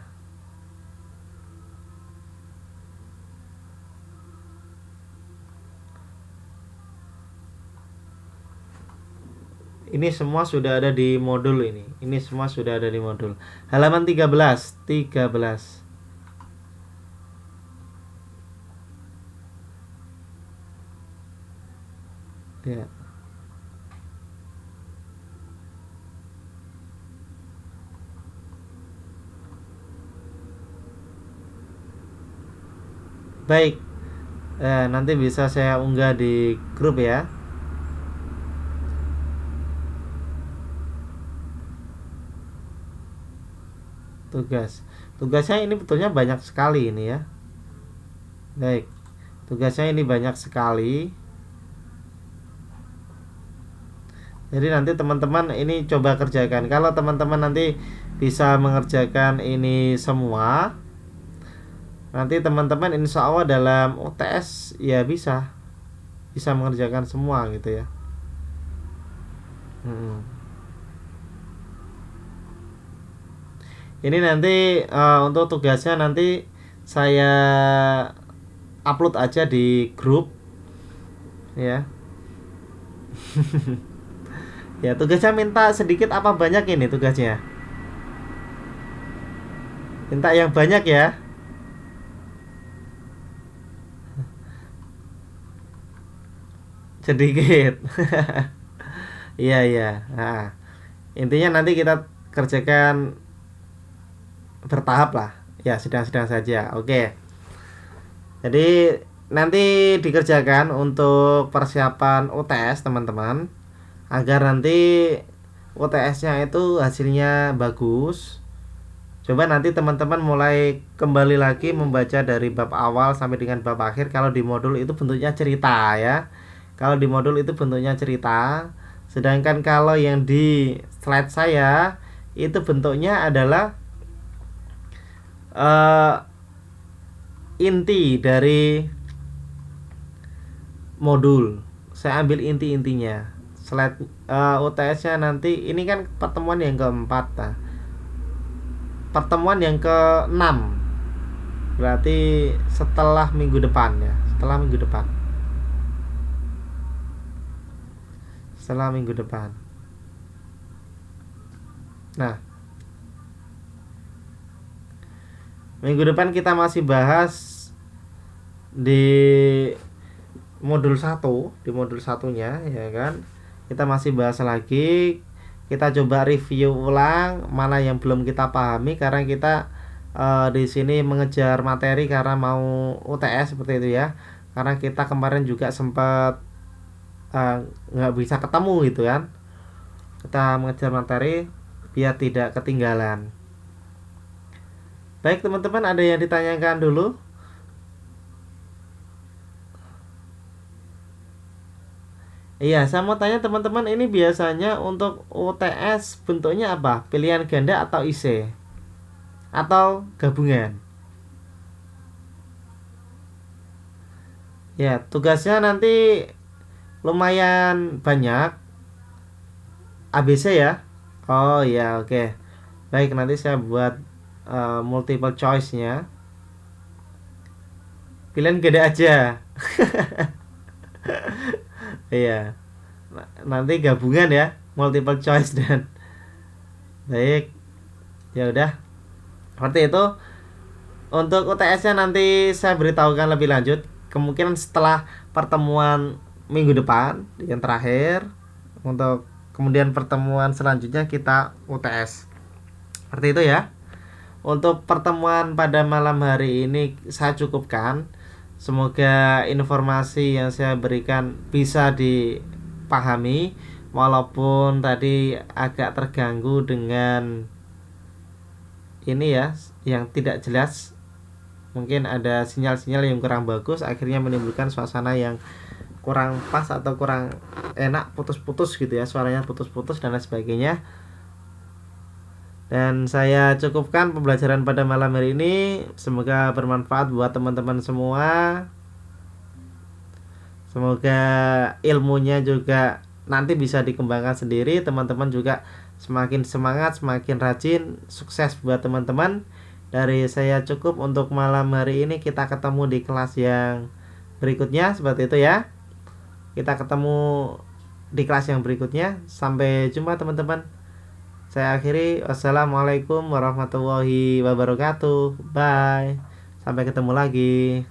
ini semua sudah ada di modul ini. Ini semua sudah ada di modul. Halaman 13, 13. Ya. Baik. Nanti bisa saya unggah di grup ya. Tugasnya ini betulnya banyak sekali ini ya. Baik, tugasnya ini banyak sekali. Jadi nanti teman-teman ini coba kerjakan. Kalau teman-teman nanti bisa mengerjakan ini semua, nanti teman-teman insya Allah dalam UTS ya bisa mengerjakan semua gitu ya. Ini nanti untuk tugasnya nanti saya upload aja di grup ya. Ya, tugasnya minta sedikit apa banyak ini tugasnya? Minta yang banyak ya. Sedikit. Iya iya. Nah, intinya nanti kita kerjakan bertahap lah. Ya, sedang-sedang saja. Oke. Jadi nanti dikerjakan untuk persiapan UTS teman-teman, agar nanti UTS-nya itu hasilnya bagus. Coba nanti teman-teman mulai kembali lagi membaca dari bab awal sampai dengan bab akhir. Kalau di modul itu bentuknya cerita ya. Kalau di modul itu bentuknya cerita. Sedangkan kalau yang di slide saya itu bentuknya adalah inti dari modul. Saya ambil inti-intinya. Slide UTS-nya nanti ini kan pertemuan yang keempat. Nah, pertemuan yang ke-6 berarti setelah minggu depan ya. Setelah minggu depan. Nah, minggu depan kita masih bahas di modul 1, di modul satunya ya kan. Kita masih bahas lagi. Kita coba review ulang mana yang belum kita pahami, karena kita di sini mengejar materi karena mau UTS seperti itu ya. Karena kita kemarin juga sempat nggak bisa ketemu gitu kan. Kita mengejar materi biar tidak ketinggalan. Baik teman-teman, ada yang ditanyakan dulu? Iya, saya mau tanya teman-teman, ini biasanya untuk UTS bentuknya apa? Pilihan ganda atau IC? Atau gabungan? Ya, tugasnya nanti lumayan banyak. ABC ya? Oh ya, oke. Baik, nanti saya buat multiple choice-nya. Pilihan ganda aja. Iya. Nanti gabungan ya, multiple choice dan baik. Ya udah, seperti itu. Untuk UTS-nya nanti saya beritahukan lebih lanjut. Kemungkinan setelah pertemuan minggu depan yang terakhir. Untuk kemudian pertemuan selanjutnya kita UTS. Seperti itu ya. Untuk pertemuan pada malam hari ini saya cukupkan. Semoga informasi yang saya berikan bisa dipahami, walaupun tadi agak terganggu dengan ini ya, yang tidak jelas. Mungkin ada sinyal-sinyal yang kurang bagus, akhirnya menimbulkan suasana yang kurang pas atau kurang enak, putus-putus gitu ya, suaranya putus-putus dan lain sebagainya. Dan saya cukupkan pembelajaran pada malam hari ini. Semoga bermanfaat buat teman-teman semua. Semoga ilmunya juga nanti bisa dikembangkan sendiri. Teman-teman juga semakin semangat, semakin rajin. Sukses buat teman-teman. Dari saya cukup untuk malam hari ini. Kita ketemu di kelas yang berikutnya. Seperti itu ya. Kita ketemu di kelas yang berikutnya. Sampai jumpa teman-teman. Saya akhiri. Wassalamualaikum warahmatullahi wabarakatuh. Bye. Sampai ketemu lagi.